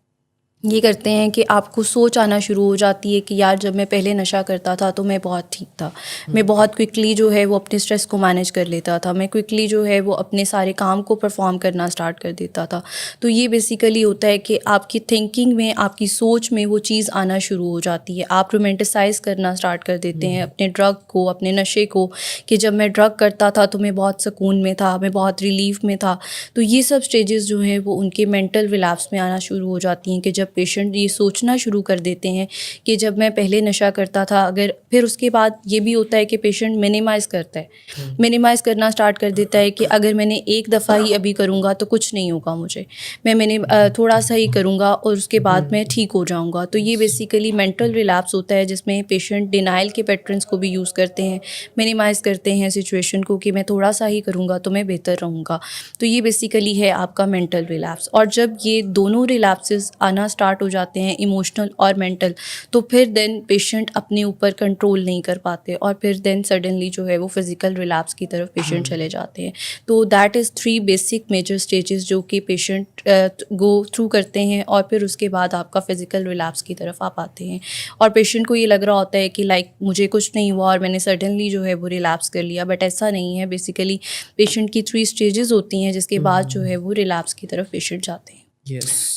یہ کرتے ہیں کہ آپ کو سوچ آنا شروع ہو جاتی ہے کہ یار جب میں پہلے نشہ کرتا تھا تو میں بہت ٹھیک تھا، میں بہت کوئکلی جو ہے وہ اپنے اسٹریس کو مینیج کر لیتا تھا، میں کوئکلی جو ہے وہ اپنے سارے کام کو پرفارم کرنا اسٹارٹ کر دیتا تھا. تو یہ بیسیکلی ہوتا ہے کہ آپ کی تھنکنگ میں، آپ کی سوچ میں وہ چیز آنا شروع ہو جاتی ہے. آپ رومینٹیسائز کرنا اسٹارٹ کر دیتے ہیں اپنے ڈرگ کو، اپنے نشے کو، کہ جب میں ڈرگ کرتا تھا تو میں بہت سکون میں تھا، میں بہت ریلیف میں تھا. تو یہ سب اسٹیجز جو ہیں وہ ان کے مینٹل ریلیپس میں آنا شروع ہو جاتی ہیں کہ جب پیشنٹ یہ سوچنا شروع کر دیتے ہیں کہ جب میں پہلے نشہ کرتا تھا، اگر پھر اس کے بعد یہ بھی ہوتا ہے کہ پیشنٹ منیمائز کرتا ہے، منیمائز کرنا اسٹارٹ کر دیتا ہے کہ اگر میں نے ایک دفعہ ہی ابھی کروں گا تو کچھ نہیں ہوگا مجھے، میں نے تھوڑا سا ہی کروں گا اور اس کے بعد میں ٹھیک ہو جاؤں گا. تو یہ بیسیکلی مینٹل ریلیپس ہوتا ہے جس میں پیشنٹ ڈینائل کے پیٹرنس کو بھی یوز کرتے ہیں، منیمائز کرتے ہیں سچویشن کو کہ میں تھوڑا سا ہی کروں گا تو میں بہتر رہوں گا. تو یہ بیسیکلی ہے آپ کا مینٹل ریلیپس. اور جب یہ دونوں ریلیپسز آنا اسٹارٹ ہو جاتے ہیں، ایموشنل اور مینٹل، تو پھر دین پیشنٹ اپنے اوپر کنٹرول نہیں کر پاتے اور پھر دین سڈنلی جو ہے وہ فزیکل ریلیپس کی طرف پیشنٹ چلے جاتے ہیں. تو that is 3 basic major stages جو کہ پیشنٹ گو تھرو کرتے ہیں، اور پھر اس کے بعد آپ کا فزیکل ریلیپس کی طرف آپ آتے ہیں. اور پیشنٹ کو یہ لگ رہا ہوتا ہے کہ لائک مجھے کچھ نہیں ہوا اور میں نے سڈنلی جو ہے وہ ریلیپس کر لیا، بٹ ایسا نہیں ہے. بیسیکلی پیشنٹ کی 3 اسٹیجز ہوتی ہیں جس کے بعد جو ہے وہ ریلیپس کی طرف پیشنٹ جاتے ہیں.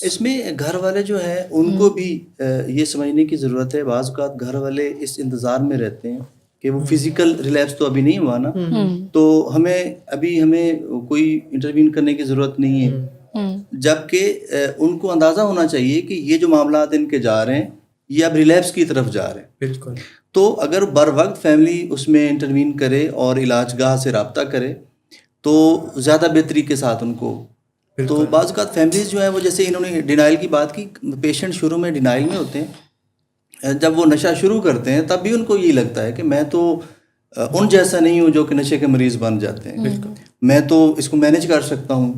اس میں گھر والے جو ہیں ان کو بھی یہ سمجھنے کی ضرورت ہے. بعض اوقات گھر والے اس انتظار میں رہتے ہیں کہ وہ فزیکل ریلیپس تو ابھی نہیں ہوا نا، تو ہمیں کوئی انٹروین کرنے کی ضرورت نہیں ہے، جبکہ ان کو اندازہ ہونا چاہیے کہ یہ جو معاملات ان کے جا رہے ہیں یہ اب ریلیپس کی طرف جا رہے ہیں. بالکل. تو اگر بر وقت فیملی اس میں انٹروین کرے اور علاج گاہ سے رابطہ کرے تو زیادہ بہتری کے ساتھ ان کو. تو بعض اوقات فیملیز جو ہیں وہ، جیسے انہوں نے ڈینائل کی بات کی، پیشنٹ شروع میں ڈینائل میں ہوتے ہیں، جب وہ نشہ شروع کرتے ہیں تب بھی ان کو یہی لگتا ہے کہ میں تو ان جیسا نہیں ہوں جو کہ نشے کے مریض بن جاتے ہیں، میں تو اس کو مینیج کر سکتا ہوں،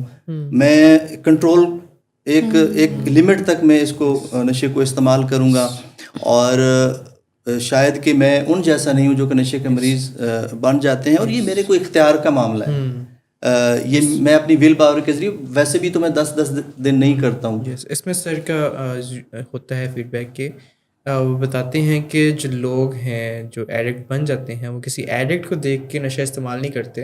میں کنٹرول ایک لمٹ تک میں اس کو نشے کو استعمال کروں گا، اور شاید کہ میں ان جیسا نہیں ہوں جو کہ نشے کے مریض بن جاتے ہیں، اور یہ میرے کو اختیار کا معاملہ ہے، یہ میں اپنی ول پاور کے ذریعے ویسے بھی تو میں 10 دن نہیں کرتا ہوں. اس میں سر کا ہوتا ہے فیڈ بیک کہ وہ بتاتے ہیں کہ جو لوگ ہیں جو ایڈکٹ بن جاتے ہیں وہ کسی ایڈکٹ کو دیکھ کے نشہ استعمال نہیں کرتے،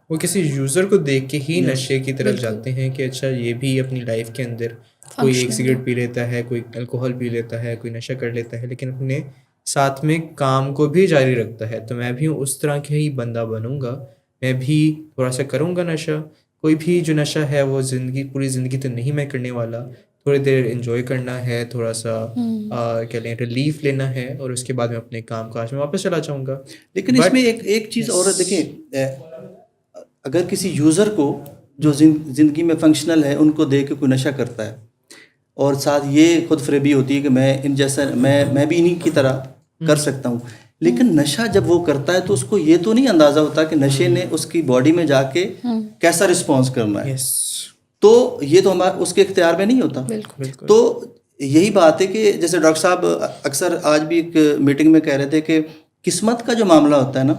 وہ کسی یوزر کو دیکھ کے ہی نشے کی طرف جاتے ہیں کہ اچھا یہ بھی اپنی لائف کے اندر کوئی ایک سگریٹ پی لیتا ہے، کوئی الکوہل پی لیتا ہے، کوئی نشہ کر لیتا ہے، لیکن اپنے ساتھ میں کام کو بھی جاری رکھتا ہے. تو میں بھی اس طرح کے ہی بندہ بنوں گا، میں بھی تھوڑا سا کروں گا نشہ. کوئی بھی جو نشہ ہے وہ پوری زندگی تو نہیں میں کرنے والا، تھوڑی دیر انجوائے کرنا ہے، تھوڑا سا کیا لیں ریلیف لینا ہے، اور اس کے بعد میں اپنے کام کاج میں واپس چلا جاؤں گا. لیکن اس میں ایک چیز اور دیکھیں، اگر کسی یوزر کو جو زندگی میں فنکشنل ہے ان کو دیکھ کے کوئی نشہ کرتا ہے، اور ساتھ یہ خود فریبی ہوتی ہے کہ میں ان جیسا میں بھی انہیں کی طرح کر سکتا ہوں، لیکن نشہ جب وہ کرتا ہے تو اس کو یہ تو نہیں اندازہ ہوتا کہ نشے نے اس کی باڈی میں جا کے کیسا رسپانس کرنا ہے. تو یہ تو ہمارا اس کے اختیار میں نہیں ہوتا. تو یہی بات ہے کہ جیسے ڈاکٹر صاحب اکثر آج بھی ایک میٹنگ میں کہہ رہے تھے کہ قسمت کا جو معاملہ ہوتا ہے نا،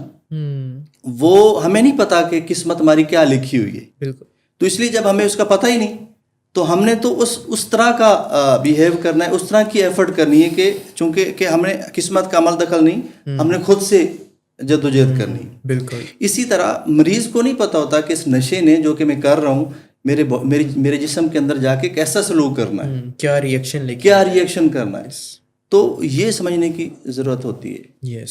وہ ہمیں نہیں پتا کہ قسمت ہماری کیا لکھی ہوئی ہے. تو اس لیے جب ہمیں اس کا پتہ ہی نہیں تو ہم نے تو اس طرح کا بیہیو کرنا ہے، اس طرح کی ایفرٹ کرنی ہے کہ چونکہ کہ ہم نے قسمت کا عمل دخل نہیں، ہم نے خود سے جدوجہد کرنی. بالکل. اسی طرح مریض کو نہیں پتہ ہوتا کہ اس نشے نے جو کہ میں کر رہا ہوں میرے جسم کے اندر جا کے کیسا سلوک کرنا ہے، کیا ریئیکشن کرنا ہے. تو یہ سمجھنے کی ضرورت ہوتی ہے.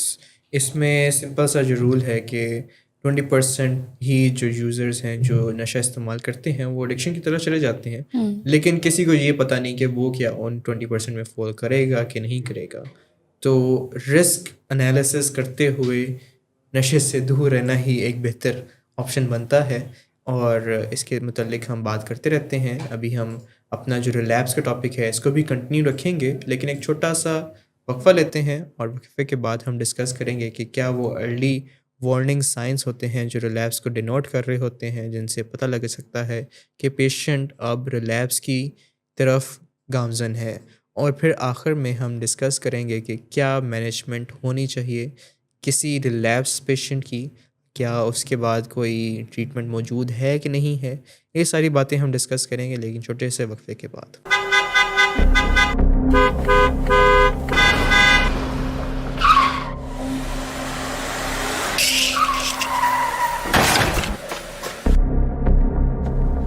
اس میں سمپل سا جو رول ہے کہ 20% ہی جو یوزرز ہیں جو نشہ استعمال کرتے ہیں وہ ایڈکشن کی طرف چلے جاتے ہیں، لیکن کسی کو یہ پتہ نہیں کہ وہ کیا ان 20% میں فال کرے گا کہ نہیں کرے گا. تو رسک انالیسس کرتے ہوئے نشے سے دور رہنا ہی ایک بہتر آپشن بنتا ہے، اور اس کے متعلق ہم بات کرتے رہتے ہیں. ابھی ہم اپنا جو ریلیپس کا ٹاپک ہے اس کو بھی کنٹینیو رکھیں گے، لیکن ایک چھوٹا سا وقفہ لیتے ہیں، اور وقفے کے بعد ہم ڈسکس کریں گے کہ کیا وہ ارلی وارننگ سائنس ہوتے ہیں جو ریلیپس کو ڈینوٹ کر رہے ہوتے ہیں، جن سے پتہ لگ سکتا ہے کہ پیشنٹ اب ریلیپس کی طرف گامزن ہے. اور پھر آخر میں ہم ڈسکس کریں گے کہ کیا مینجمنٹ ہونی چاہیے کسی ریلیپس پیشنٹ کی، کیا اس کے بعد کوئی ٹریٹمنٹ موجود ہے کہ نہیں ہے. یہ ساری باتیں ہم ڈسکس کریں گے، لیکن چھوٹے سے وقفے کے بعد.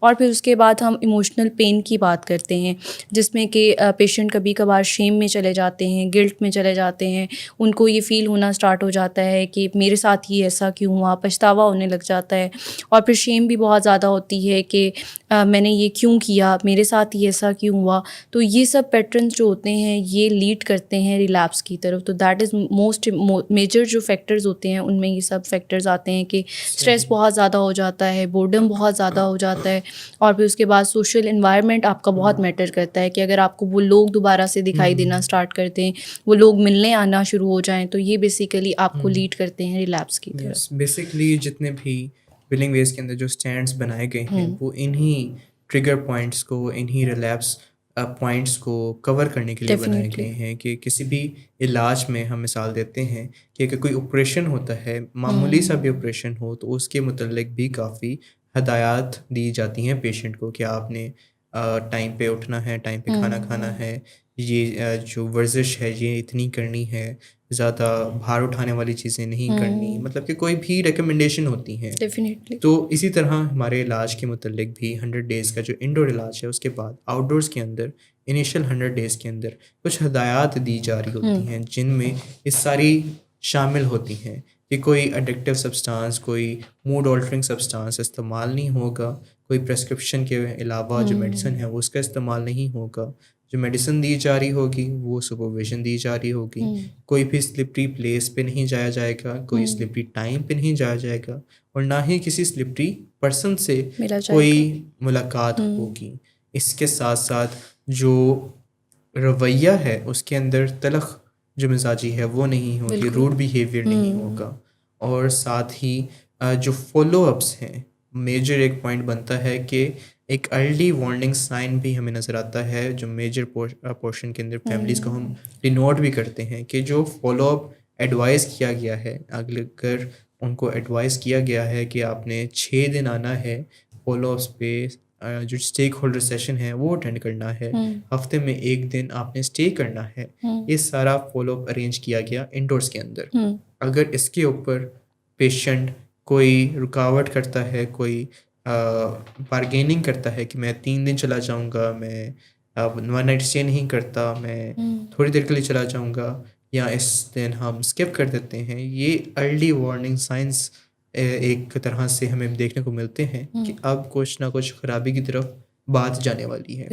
اور پھر اس کے بعد ہم ایموشنل پین کی بات کرتے ہیں جس میں کہ پیشنٹ کبھی کبھار شیم میں چلے جاتے ہیں, گلٹ میں چلے جاتے ہیں, ان کو یہ فیل ہونا اسٹارٹ ہو جاتا ہے کہ میرے ساتھ ہی ایسا کیوں ہوا, پچھتاوا ہونے لگ جاتا ہے. اور پھر شیم بھی بہت زیادہ ہوتی ہے کہ میں نے یہ کیوں کیا, میرے ساتھ ہی ایسا کیوں ہوا. تو یہ سب پیٹرنس جو ہوتے ہیں یہ لیڈ کرتے ہیں ریلیپس کی طرف. تو دیٹ از موسٹ میجر جو فیکٹرز ہوتے ہیں ان میں یہ سب فیکٹرز آتے ہیں کہ اسٹریس بہت زیادہ ہو جاتا ہے, بورڈم بہت زیادہ ہو جاتا ہے, اور پھر اس کے بعد سوشل انوائرمنٹ آپ کا بہت میٹر کرتا ہے کہ اگر آپ کو وہ لوگ دوبارہ سے دکھائی دینا اسٹارٹ کرتے ہیں, وہ لوگ ملنے آنا شروع ہو جائیں, تو یہ بیسیکلی آپ کو لیڈ کرتے ہیں ریلیپس کی طرف. بیسکلی جتنے بھی ولنگ ویز کے اندر جو اسٹینڈس بنائے گئے ہیں وہ انہی ٹریگر پوائنٹس کو, انہی ریلیپس پوائنٹس کو کور کرنے کے لیے بنائے گئے ہیں. کہ کسی بھی علاج میں ہم مثال دیتے ہیں کہ اگر کوئی آپریشن ہوتا ہے, معمولی سا بھی آپریشن ہو, تو اس کے متعلق بھی کافی ہدایات دی جاتی ہیں پیشنٹ کو کہ آپ نے ٹائم پہ اٹھنا ہے, ٹائم پہ کھانا کھانا ہے, یہ جو ورزش ہے یہ اتنی کرنی ہے, زیادہ بھار اٹھانے والی چیزیں نہیں کرنی, مطلب کہ کوئی بھی ریکمنڈیشن ہوتی ہیں. ڈیفینیٹلی. تو اسی طرح ہمارے علاج کے متعلق بھی 100 ڈیز کا جو انڈور علاج ہے اس کے بعد آؤٹ ڈورس کے اندر انیشیل 100 ڈیز کے اندر کچھ ہدایات دی جا رہی ہوتی ہیں جن میں یہ ساری شامل ہوتی ہیں کہ کوئی اڈکٹیو سبسٹانس, کوئی موڈ آلٹرنگ سبسٹانس استعمال نہیں ہوگا, کوئی پرسکرپشن کے علاوہ جو میڈیسن ہے وہ اس کا استعمال نہیں ہوگا, جو میڈیسن دی جا رہی ہوگی وہ سپرویژن دی جا رہی ہوگی, کوئی بھی سلپری پلیس پہ نہیں جایا جائے گا, کوئی سلپری ٹائم پہ نہیں جایا جائے گا, اور نہ ہی کسی سلپری پرسن سے کوئی ملاقات ہوگی. اس کے ساتھ ساتھ جو رویہ ہے اس کے اندر تلخ جو مزاجی ہے وہ نہیں ہوگی, روڈ بیہیویئر نہیں ہوگا, اور ساتھ ہی جو فالو اپس ہیں, میجر ایک پوائنٹ بنتا ہے کہ ایک ارلی وارننگ سائن بھی ہمیں نظر آتا ہے جو میجر پورشن کے اندر فیملیز کو ہم ڈینوٹ بھی کرتے ہیں کہ جو فالو اپ ایڈوائز کیا گیا ہے, اگر ان کو ایڈوائز کیا گیا ہے کہ آپ نے 6 دن آنا ہے فالو اپس پہ, جو اسٹیک ہولڈر سیشن ہے وہ اٹینڈ کرنا ہے, ہفتے میں 1 دن آپ نے اسٹے کرنا ہے, یہ سارا فالو اپ ارینج کیا گیا انڈورس کے اندر. اگر اس کے اوپر پیشنٹ کوئی رکاوٹ کرتا ہے, کوئی بارگیننگ کرتا ہے کہ میں 3 دن چلا جاؤں گا, میں 1 نائٹ اسٹے نہیں کرتا, میں تھوڑی دیر کے لیے چلا جاؤں گا, یا اس دن ہم اسکپ کر دیتے ہیں, یہ ارلی وارننگ سائنس ایک طرح سے ہمیں دیکھنے کو ملتے ہیں کہ اب کچھ نہ کچھ خرابی کی طرف بات جانے والی ہے,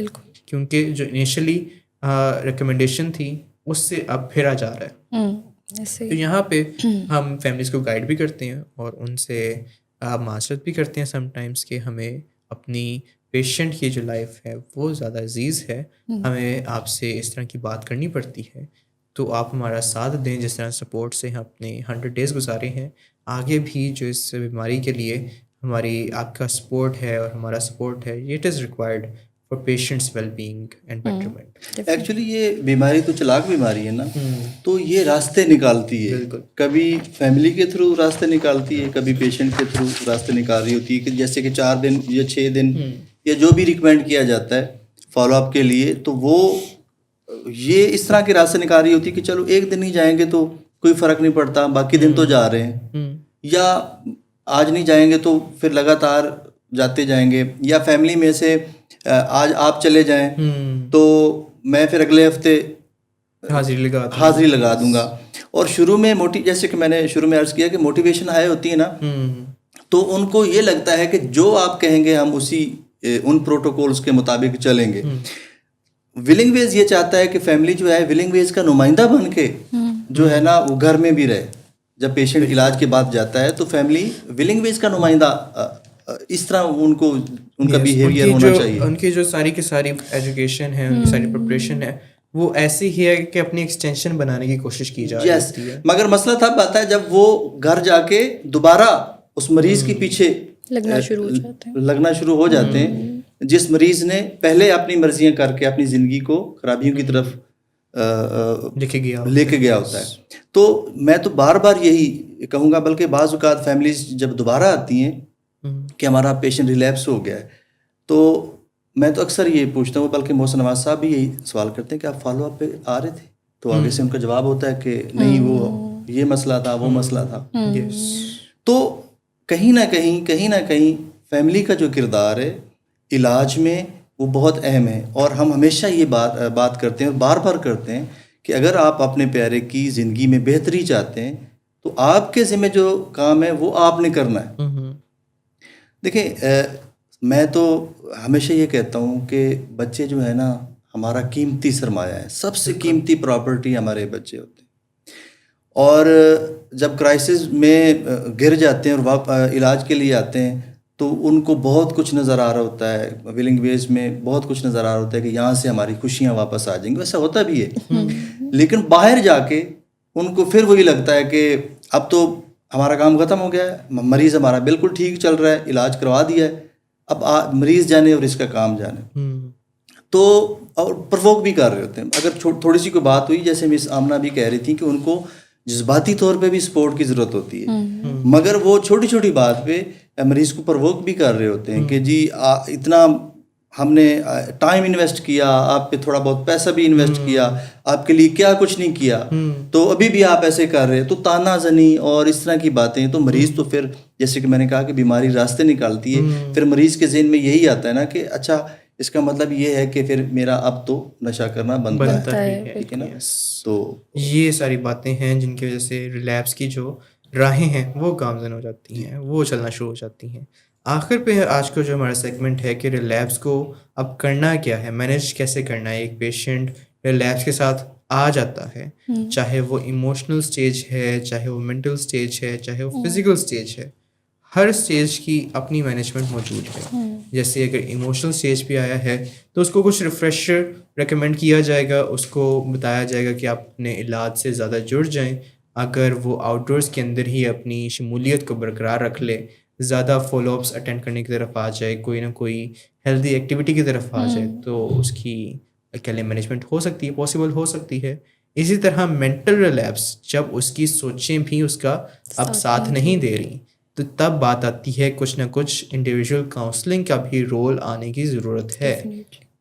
کیونکہ جو انیشلی ریکمنڈیشن تھی اس سے اب پھرا جا رہا ہے. تو یہاں پہ ہم فیملیز کو گائیڈ بھی کرتے ہیں اور ان سے معاشرت بھی کرتے ہیں سم ٹائمس کہ ہمیں اپنی پیشنٹ کی جو لائف ہے وہ زیادہ عزیز ہے, ہمیں آپ سے اس طرح کی بات کرنی پڑتی ہے, تو آپ ہمارا ساتھ دیں. جس طرح سپورٹ سے ہم اپنے 100 ڈیز گزارے ہیں, آگے بھی جو اس بیماری کے لیے ہماری آپ کا سپورٹ ہے اور ہمارا سپورٹ ہے, it is required for patients well being and betterment. Actually یہ بیماری تو چلاک بیماری ہے نا, تو یہ راستے نکالتی ہے, کبھی فیملی کے تھرو راستے نکالتی ہے, کبھی پیشنٹ کے تھرو راستے نکال رہی ہوتی ہے, کہ جیسے کہ 4 دن یا 6 دن یا جو بھی ریکمینڈ کیا جاتا ہے فالو اپ کے لیے, تو وہ یہ اس طرح کے راستے نکال رہی ہوتی ہے کہ چلو 1 دن ہی جائیں گے تو کوئی فرق نہیں پڑتا, باقی دن تو جا رہے ہیں, یا آج نہیں جائیں گے تو پھر لگاتار جاتے جائیں گے, یا فیملی میں سے آج آپ چلے جائیں تو میں پھر اگلے ہفتے حاضری لگا دوں گا. اور شروع میں جیسے کہ میں نے شروع میں عرض کیا کہ موٹیویشن ہائی ہوتی ہے نا, تو ان کو یہ لگتا ہے کہ جو آپ کہیں گے ہم اسی ان پروٹوکولز کے مطابق چلیں گے. ولنگ ویز یہ چاہتا ہے کہ فیملی جو ہے ولنگ ویز کا نمائندہ بن کے جو ہے نا وہ گھر میں بھی رہے. جب پیشنٹ علاج کے بعد جاتا ہے تو فیملی ولنگ ویز کا نمائندہ, اس طرح ان کو ان کا بیہیویئر ہونا چاہیے. ان کی جو ساری کی ساری ایجوکیشن ہے, ان کی ساری پریپریشن ہے, وہ ایسی ہی ہے کہ اپنی ایکسٹینشن بنانے کی کوشش کی جا رہی ہے. مگر مسئلہ تب آتا ہے جب وہ گھر جا کے دوبارہ اس مریض کے پیچھے لگنا شروع ہو جاتے ہیں, جس مریض نے پہلے اپنی مرضیاں کر کے اپنی زندگی کو خرابیوں کی طرف لے کے گیا ہوتا ہے. تو میں تو بار بار یہی کہوں گا, بلکہ بعض اوقات فیملیز جب دوبارہ آتی ہیں کہ ہمارا پیشنٹ ریلیپس ہو گیا ہے, تو میں تو اکثر یہ پوچھتا ہوں, بلکہ محسن نواز صاحب بھی یہی سوال کرتے ہیں کہ آپ فالو اپ پہ آ رہے تھے, تو آگے سے ان کا جواب ہوتا ہے کہ نہیں, وہ یہ مسئلہ تھا, وہ مسئلہ تھا. تو کہیں نہ کہیں فیملی کا جو کردار ہے علاج میں وہ بہت اہم ہے. اور ہم ہمیشہ یہ بات کرتے ہیں اور بار بار کرتے ہیں کہ اگر آپ اپنے پیارے کی زندگی میں بہتری چاہتے ہیں تو آپ کے ذمہ جو کام ہے وہ آپ نے کرنا ہے. دیکھیں میں تو ہمیشہ یہ کہتا ہوں کہ بچے جو ہے نا ہمارا قیمتی سرمایہ ہے, سب سے قیمتی پراپرٹی ہمارے بچے ہوتے ہیں. اور جب کرائسس میں گر جاتے ہیں اور علاج کے لیے آتے ہیں تو ان کو بہت کچھ نظر آ رہا ہوتا ہے, ویلنگ ویز میں بہت کچھ نظر آ رہا ہوتا ہے کہ یہاں سے ہماری خوشیاں واپس آ جائیں گی. ویسا ہوتا بھی ہے, لیکن باہر جا کے ان کو پھر وہی لگتا ہے کہ اب تو ہمارا کام ختم ہو گیا ہے, مریض ہمارا بالکل ٹھیک چل رہا ہے, علاج کروا دیا ہے, اب مریض جانے اور اس کا کام جانے. تو اور پرووک بھی کر رہے ہوتے ہیں. اگر تھوڑی سی کوئی بات ہوئی, جیسے مس آمنہ بھی کہہ رہی تھی کہ ان کو جذباتی طور پہ بھی سپورٹ کی ضرورت ہوتی ہے, مگر وہ چھوٹی چھوٹی بات پہ مریض کو پرووک بھی کر رہے ہوتے ہیں کہ جی اتنا ہم نے ٹائم انویسٹ کیا, آپ پہ تھوڑا بہت پیسہ بھی انویسٹ کیا, آپ کے لیے کیا کچھ نہیں کیا, تو ابھی بھی آپ ایسے کر رہے. تو تانا زنی اور اس طرح کی باتیں, تو مریض تو پھر جیسے کہ میں نے کہا کہ بیماری راستے نکالتی ہے, پھر مریض کے ذہن میں یہی آتا ہے نا کہ اچھا اس کا مطلب یہ ہے کہ پھر میرا اب تو نشہ کرنا بنتا ہے, ٹھیک ہے نا. تو یہ ساری باتیں ہیں جن کی وجہ سے ریلیپس کی جو راہیں ہیں وہ گامزن ہو جاتی ہیں, وہ چلنا شروع ہو جاتی ہیں. آخر پہ آج کا جو ہمارا سیگمنٹ ہے کہ ریلیپس کو اب کرنا کیا ہے, مینیج کیسے کرنا ہے. ایک پیشنٹ ریلیپس کے ساتھ آ جاتا ہے, چاہے وہ ایموشنل سٹیج ہے, چاہے وہ مینٹل سٹیج ہے, چاہے وہ فزیکل سٹیج ہے, ہر سٹیج کی اپنی مینجمنٹ موجود ہے. جیسے اگر ایموشنل سٹیج پہ آیا ہے تو اس کو کچھ ریفریشر ریکمینڈ کیا جائے گا, اس کو بتایا جائے گا کہ آپ اپنے علاج سے زیادہ جڑ جائیں. اگر وہ آؤٹ ڈورس کے اندر ہی اپنی شمولیت کو برقرار رکھ لے, زیادہ فالو اپس اٹینڈ کرنے کی طرف آ جائے, کوئی نہ کوئی ہیلدی ایکٹیویٹی کی طرف آ جائے, تو اس کی اکیلے مینجمنٹ ہو سکتی ہے, پاسبل ہو سکتی ہے. اسی طرح مینٹل ریلیپس, جب اس کی سوچیں بھی اس کا اب ساتھ نہیں دے رہی, تو تب بات آتی ہے کچھ نہ کچھ انڈیویژول کاؤنسلنگ کا بھی رول آنے کی ضرورت ہے.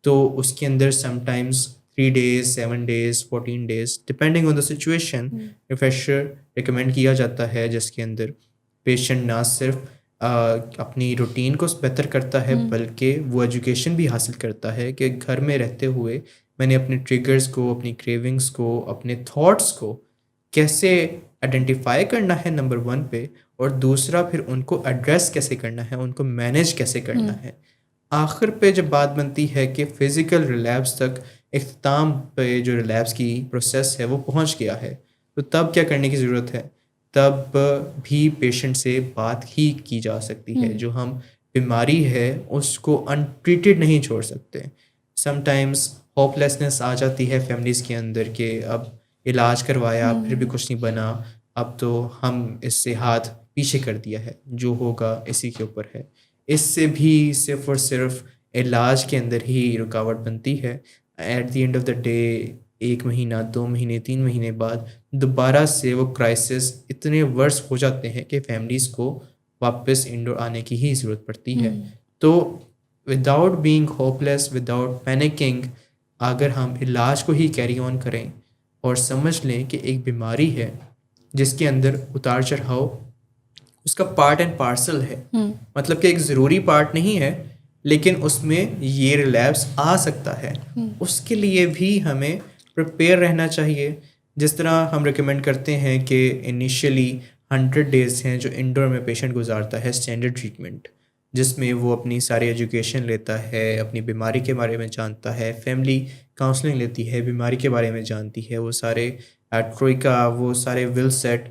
تو اس کے اندر sometimes 3 days, 7 days, 14 days depending on the situation refresher recommend کیا جاتا ہے, جس کے اندر پیشنٹ نہ صرف اپنی روٹین کو بہتر کرتا ہے بلکہ وہ ایجوکیشن بھی حاصل کرتا ہے کہ گھر میں رہتے ہوئے میں نے اپنے ٹریگرز کو, اپنی کریونگز کو, اپنے تھاٹس کو کیسے آئیڈینٹیفائی کرنا ہے نمبر 1 پہ, اور دوسرا پھر ان کو ایڈریس کیسے کرنا ہے, ان کو مینیج کیسے کرنا ہے. آخر پہ جب بات بنتی ہے کہ فزیکل ریلیپس تک اختتام پہ جو ریلیپس کی پروسیس ہے وہ پہنچ گیا ہے, تو تب کیا کرنے کی ضرورت ہے. تب بھی پیشنٹ سے بات ہی کی جا سکتی ہے. جو ہم بیماری ہے اس کو انٹریٹڈ نہیں چھوڑ سکتے. سم ٹائمز ہوپ لیسنس آ جاتی ہے فیملیز کے اندر کہ اب علاج کروایا پھر بھی کچھ نہیں بنا, اب تو ہم اس سے ہاتھ پیچھے کر دیا ہے, جو ہوگا اسی کے اوپر ہے. اس سے بھی صرف اور صرف علاج کے اندر ہی رکاوٹ بنتی ہے. At the end of the day 1 مہینہ 2 مہینے 3 مہینے بعد دوبارہ سے وہ کرائسس اتنے ورس ہو جاتے ہیں کہ فیملیز کو واپس انڈور آنے کی ہی ضرورت پڑتی ہے. تو وداؤٹ بینگ ہوپ لیس, وداؤٹ پینکنگ, اگر ہم علاج کو ہی کیری آن کریں اور سمجھ لیں کہ ایک بیماری ہے جس کے اندر اتار چڑھاؤ اس کا پارٹ اینڈ پارسل ہے, مطلب کہ ایک ضروری پارٹ نہیں ہے لیکن اس میں یہ ریلیپس آ سکتا ہے, اس کے لیے بھی ہمیں پریپیئر رہنا چاہیے. جس طرح ہم ریکمینڈ کرتے ہیں کہ انیشیلی 100 days ہیں جو انڈور میں پیشنٹ گزارتا ہے اسٹینڈرڈ ٹریٹمنٹ, جس میں وہ اپنی ساری ایجوکیشن لیتا ہے, اپنی بیماری کے بارے میں جانتا ہے, فیملی کاؤنسلنگ لیتی ہے, بیماری کے بارے میں جانتی ہے, وہ سارے ٹروئکا, وہ سارے ول سیٹ,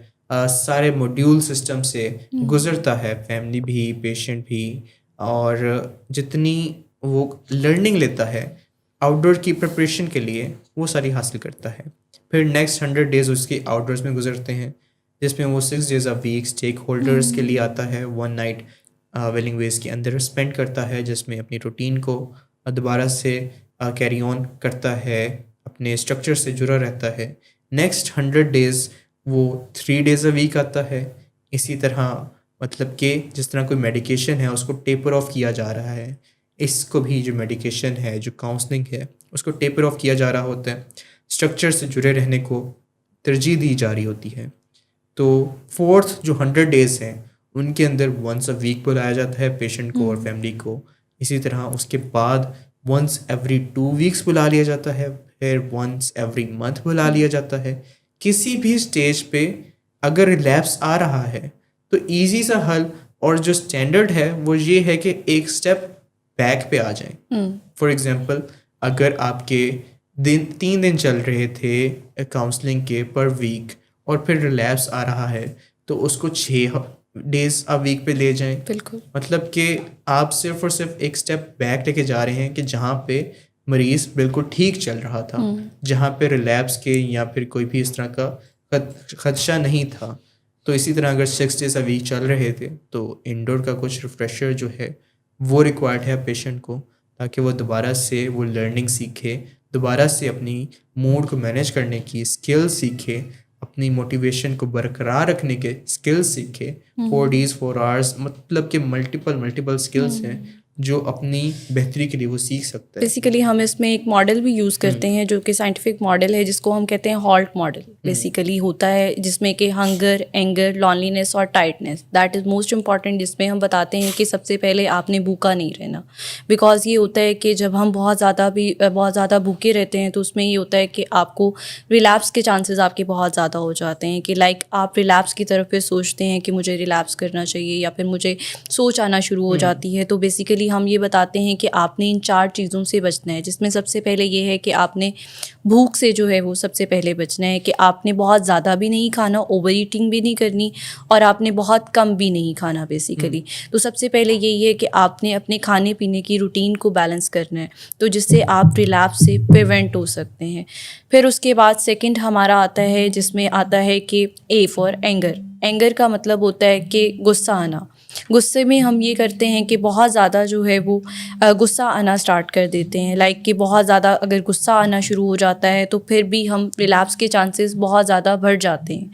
سارے موڈیول سسٹم سے گزرتا ہے, فیملی بھی پیشنٹ بھی, اور جتنی وہ لرننگ لیتا ہے آؤٹ ڈور کی پریپریشن کے لیے وہ ساری حاصل کرتا ہے. پھر نیکسٹ 100 days اس کے آؤٹ ڈورس میں گزرتے ہیں, جس میں وہ 6 days a week stack holders کے لیے آتا ہے, 1 night ویلنگ ویز کے اندر اسپینڈ کرتا ہے, جس میں اپنی روٹین کو دوبارہ سے کیری آن کرتا ہے, اپنے اسٹرکچر سے جڑا رہتا ہے. نیکسٹ 100 days وہ 3 days a week آتا ہے. اسی طرح مطلب کہ جس طرح کوئی میڈیکیشن ہے اس کو ٹیپر آف کیا جا رہا ہے, اس کو بھی جو میڈیکیشن ہے, جو کاؤنسلنگ ہے, اس کو ٹیپر آف کیا جا رہا ہوتا ہے, اسٹرکچر سے جڑے رہنے کو ترجیح دی جا رہی ہوتی ہے. تو 4th جو 100 days ہیں ان کے اندر ونس اے ویک بلایا جاتا ہے پیشنٹ کو اور فیملی کو. اسی طرح اس کے بعد ونس ایوری 2 ویکس بلا لیا جاتا ہے, پھر ونس ایوری منتھ بلا لیا جاتا ہے. کسی بھی اسٹیج پہ اگر ریلیپس آ رہا ہے تو ایزی سا حل اور جو اسٹینڈرڈ ہے وہ یہ ہے کہ ایک اسٹیپ بیک پہ آ جائیں. فار ایگزامپل اگر آپ کے 3 دن چل رہے تھے کاؤنسلنگ کے پر ویک اور پھر ریلیپس آ رہا ہے تو اس کو 6 ڈیز آپ ویک پہ لے جائیں. بالکل. مطلب کہ آپ صرف اور صرف ایک اسٹیپ بیک لے کے جا رہے ہیں کہ جہاں پہ مریض بالکل ٹھیک چل رہا تھا, جہاں پہ ریلیپس کے یا پھر کوئی بھی اس طرح کا خدشہ نہیں تھا. تو اسی طرح اگر 6 ڈیز ویک چل رہے تھے تو انڈور کا کچھ ریفریشر جو ہے وہ ریکوائرڈ ہے پیشنٹ کو, تاکہ وہ دوبارہ سے وہ لرننگ سیکھے, دوبارہ سے اپنی موڈ کو مینیج کرنے کی اسکل سیکھے, اپنی موٹیویشن کو برقرار رکھنے کے اسکل سیکھے. 4 days 4 hours مطلب کہ ملٹیپل اسکلس ہیں جو اپنی بہتری کے لیے وہ سیکھ سکتا ہے. بیسیکلی ہم اس میں ایک ماڈل بھی یوز کرتے ہیں جو کہ سائنٹیفک ماڈل ہے, جس کو ہم کہتے ہیں ہالٹ ماڈل. بیسیکلی ہوتا ہے جس میں کہ ہنگر, اینگر, لونلینس اور ٹائٹنس, دیٹ از موسٹ امپورٹنٹ, جس میں ہم بتاتے ہیں کہ سب سے پہلے آپ نے بھوکا نہیں رہنا. بیکاز یہ ہوتا ہے کہ جب ہم بہت زیادہ بھوکے رہتے ہیں تو اس میں یہ ہوتا ہے کہ آپ کو ریلیپس کے چانسز آپ کے بہت زیادہ ہو جاتے ہیں, کہ لائک آپ ریلیپس کی طرف پہ سوچتے ہیں کہ مجھے ریلیپس کرنا چاہیے, یا پھر مجھے سوچ آنا شروع ہو جاتی ہے. تو بیسیکلی ہم یہ بتاتے ہیں کہ آپ نے ان 4 چیزوں سے بچنا ہے, جس میں سب سے پہلے یہ ہے کہ آپ نے بھوک سے جو ہے وہ سب سے پہلے بچنا ہے, کہ آپ نے بہت زیادہ بھی نہیں کھانا, اوور ایٹنگ بھی نہیں کرنی, اور آپ نے بہت کم بھی نہیں کھانا بیسیکلی. تو سب سے پہلے یہی ہے کہ آپ نے اپنے کھانے پینے کی روٹین کو بیلنس کرنا ہے, تو جس سے آپ ریلیپس سے پریونٹ ہو سکتے ہیں. پھر اس کے بعد سیکنڈ ہمارا آتا ہے جس میں آتا ہے کہ اے فار اینگر. اینگر کا مطلب ہوتا ہے کہ غصہ آنا. غصے میں ہم یہ کرتے ہیں کہ بہت زیادہ جو ہے وہ غصہ آنا اسٹارٹ کر دیتے ہیں, لائک کہ بہت زیادہ اگر غصہ آنا شروع ہو جاتا ہے تو پھر بھی ہم ریلیپس کے چانسز بہت زیادہ بڑھ جاتے ہیں.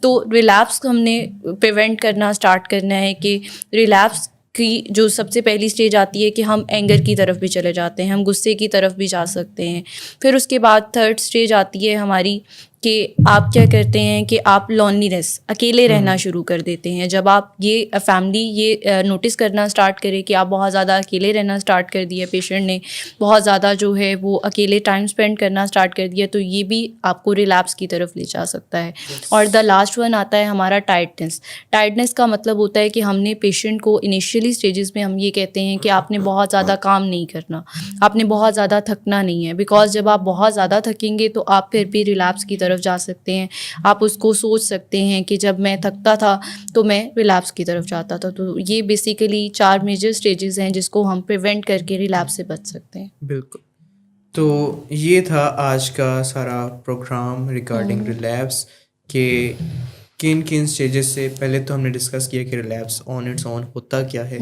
تو ریلیپس ہم نے پریونٹ کرنا اسٹارٹ کرنا ہے, کہ ریلیپس کی جو سب سے پہلی اسٹیج آتی ہے کہ ہم اینگر کی طرف بھی چلے جاتے ہیں, ہم غصے کی طرف بھی جا سکتے ہیں. پھر اس کے بعد تھرڈ اسٹیج آتی ہے ہماری کہ آپ کیا کرتے ہیں کہ آپ لونلینس, اکیلے رہنا شروع کر دیتے ہیں. جب آپ یہ فیملی یہ نوٹس کرنا اسٹارٹ کرے کہ آپ بہت زیادہ اکیلے رہنا اسٹارٹ کر دیا, پیشنٹ نے بہت زیادہ جو ہے وہ اکیلے ٹائم اسپینڈ کرنا اسٹارٹ کر دیا, تو یہ بھی آپ کو ریلیپس کی طرف لے جا سکتا ہے. اور دا لاسٹ ون آتا ہے ہمارا ٹائٹنس. ٹائٹنس کا مطلب ہوتا ہے کہ ہم نے پیشنٹ کو انیشیلی اسٹیجز میں ہم یہ کہتے ہیں کہ آپ نے بہت زیادہ کام نہیں کرنا, آپ نے بہت زیادہ تھکنا نہیں ہے, بیکاز جب آپ بہت زیادہ تھکیں گے تو آپ پھر بھی ریلیپس کی طرف جا سکتے ہیں. آپ اس کو سوچ سکتے ہیں کہ جب میں تھکتا تھا تو میں ریلیپس کی طرف جاتا تھا. تو یہ بیسیکلی 4 میجر اسٹیجز ہیں جس کو ہم پریونٹ کر کے ریلیپس سے بچ سکتے ہیں. بالکل. تو یہ تھا آج کا سارا پروگرام ریگارڈنگ ریلیپس کہ کن اسٹیجز سے. پہلے تو ہم نے ڈسکس کیا کہ ریلیپس آن اٹس اون ہوتا کیا ہے.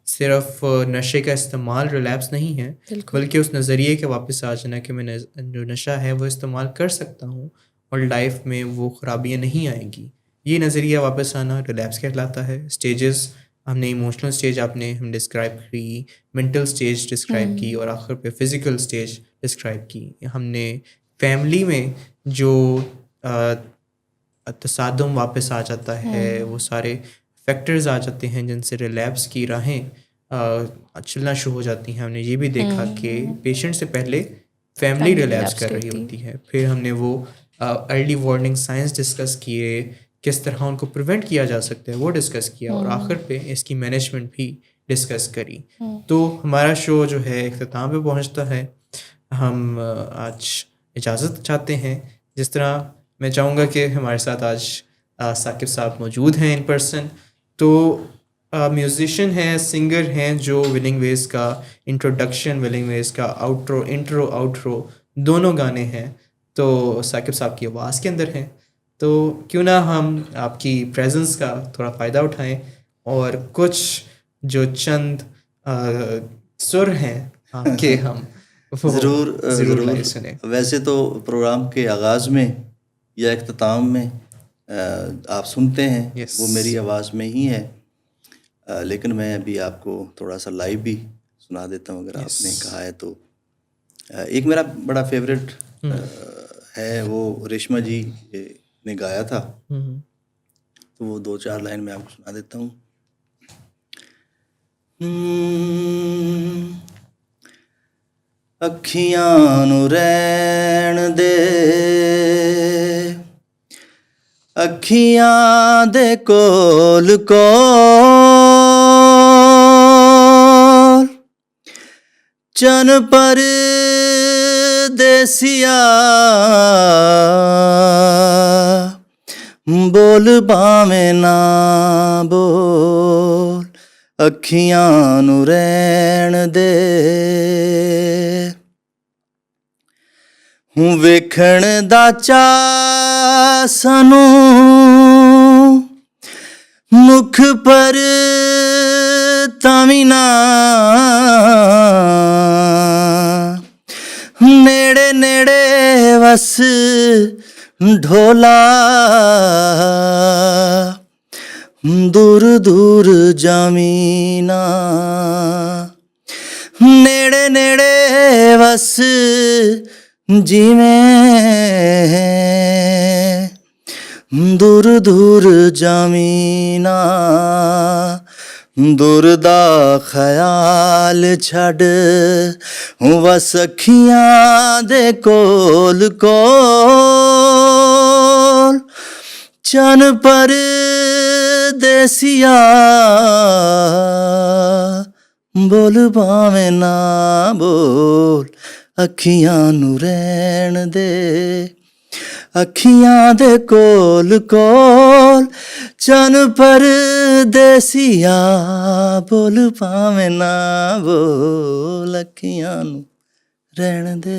صرف نشے کا استعمال ریلیپس نہیں ہے, بلکہ اس نظریے کے واپس آ جانا کہ میں جو نشہ ہے وہ استعمال کر سکتا ہوں اور لائف میں وہ خرابیاں نہیں آئیں گی. یہ نظریہ واپس آنا ریلیپس کہلاتا ہے. اسٹیجز ہم نے ایموشنل اسٹیج ہم ڈسکرائب کی, مینٹل اسٹیج ڈسکرائب کی, اور آخر پہ فزیکل اسٹیج ڈسکرائب کی. ہم نے فیملی میں جو تصادم واپس آ جاتا ہے, وہ سارے فیکٹرز آ جاتے ہیں جن سے ریلیپس کی راہیں چلنا شروع ہو جاتی ہیں. ہم نے یہ بھی دیکھا کہ پیشنٹ سے پہلے فیملی ریلیپس کر رہی ہوتی ہے. پھر ہم نے وہ ارلی وارننگ سائنس ڈسکس کیے, کس طرح ان کو پریونٹ کیا جا سکتا ہے وہ ڈسکس کیا, اور آخر پہ اس کی مینجمنٹ بھی ڈسکس کری. تو ہمارا شو جو ہے اختتام پہ پہنچتا ہے. ہم آج اجازت چاہتے ہیں. جس طرح میں چاہوں گا کہ ہمارے ساتھ آج ثاقب صاحب موجود ہیں ان پرسن, تو میوزیشین ہیں, سنگر ہیں, جو ولنگ ویز کا انٹروڈکشن, ولنگ ویز کا انٹرو آؤٹرو دونوں گانے ہیں تو ثاقب صاحب کی آواز کے اندر ہیں. تو کیوں نہ ہم آپ کی پریزنس کا تھوڑا فائدہ اٹھائیں اور کچھ جو چند سر ہیں کہ ہم ضرور لائیو سنیں. ویسے تو پروگرام کے آغاز میں یا اختتام میں آپ سنتے ہیں, وہ میری آواز میں ہی ہے, لیکن میں ابھی آپ کو تھوڑا سا لائیو بھی سنا دیتا ہوں اگر آپ نے کہا ہے تو. ایک میرا بڑا فیوریٹ ہے, وہ ریشما جی نے گایا تھا, تو وہ 2-4 لائن میں آپ کو سنا دیتا ہوں. ਅੱਖੀਆਂ ਨੂੰ ਰਹਿਣ ਦੇ, ਅੱਖੀਆਂ ਦੇ ਕੋਲ ਕੋਲ ਚਨ ਪਰਦੇਸੀਆ ਬੋਲ ਭਾਵੇਂ ਨਾ ਬੋਲ, ਅੱਖੀਆਂ ਨੂੰ ਰਹਿਣ ਦੇ। ਹੂੰ ਵੇਖਣ ਦਾ ਚਾਅ ਸਾਨੂੰ ਮੁਖ ਪਰ ਤਾਂ ਵੀ ਨਾ, ਨੇੜੇ ਨੇੜੇ ਵਸ ਢੋਲਾ, ਦੂਰ ਦੂਰ ਜਾਵੀਂ ਨਾ, ਨੇੜੇ ਨੇੜੇ ਵਸ ਜਿਵੇਂ, ਦੂਰ ਦੂਰ ਜਾਵੀਂ ਨਾ, ਦੂਰ ਦਾ ਖਿਆਲ ਛੱਡ ਵਸ ਅੱਖੀਆਂ ਦੇ ਕੋਲ ਕੋਲ, ਚਨ ਪਰਦੇਸੀਆ ਬੋਲ ਭਾਵੇਂ ਨਾ ਬੋਲ, ਅੱਖੀਆਂ ਨੂੰ ਰਹਿਣ ਦੇ, ਅੱਖੀਆਂ ਦੇ ਕੋਲ ਕੋਲ ਚਨ ਪਰਦੇਸੀਆ ਬੋਲ ਭਾਵੇਂ ਨਾ ਬੋਲ, ਅੱਖੀਆਂ ਨੂੰ ਰਹਿਣ ਦੇ।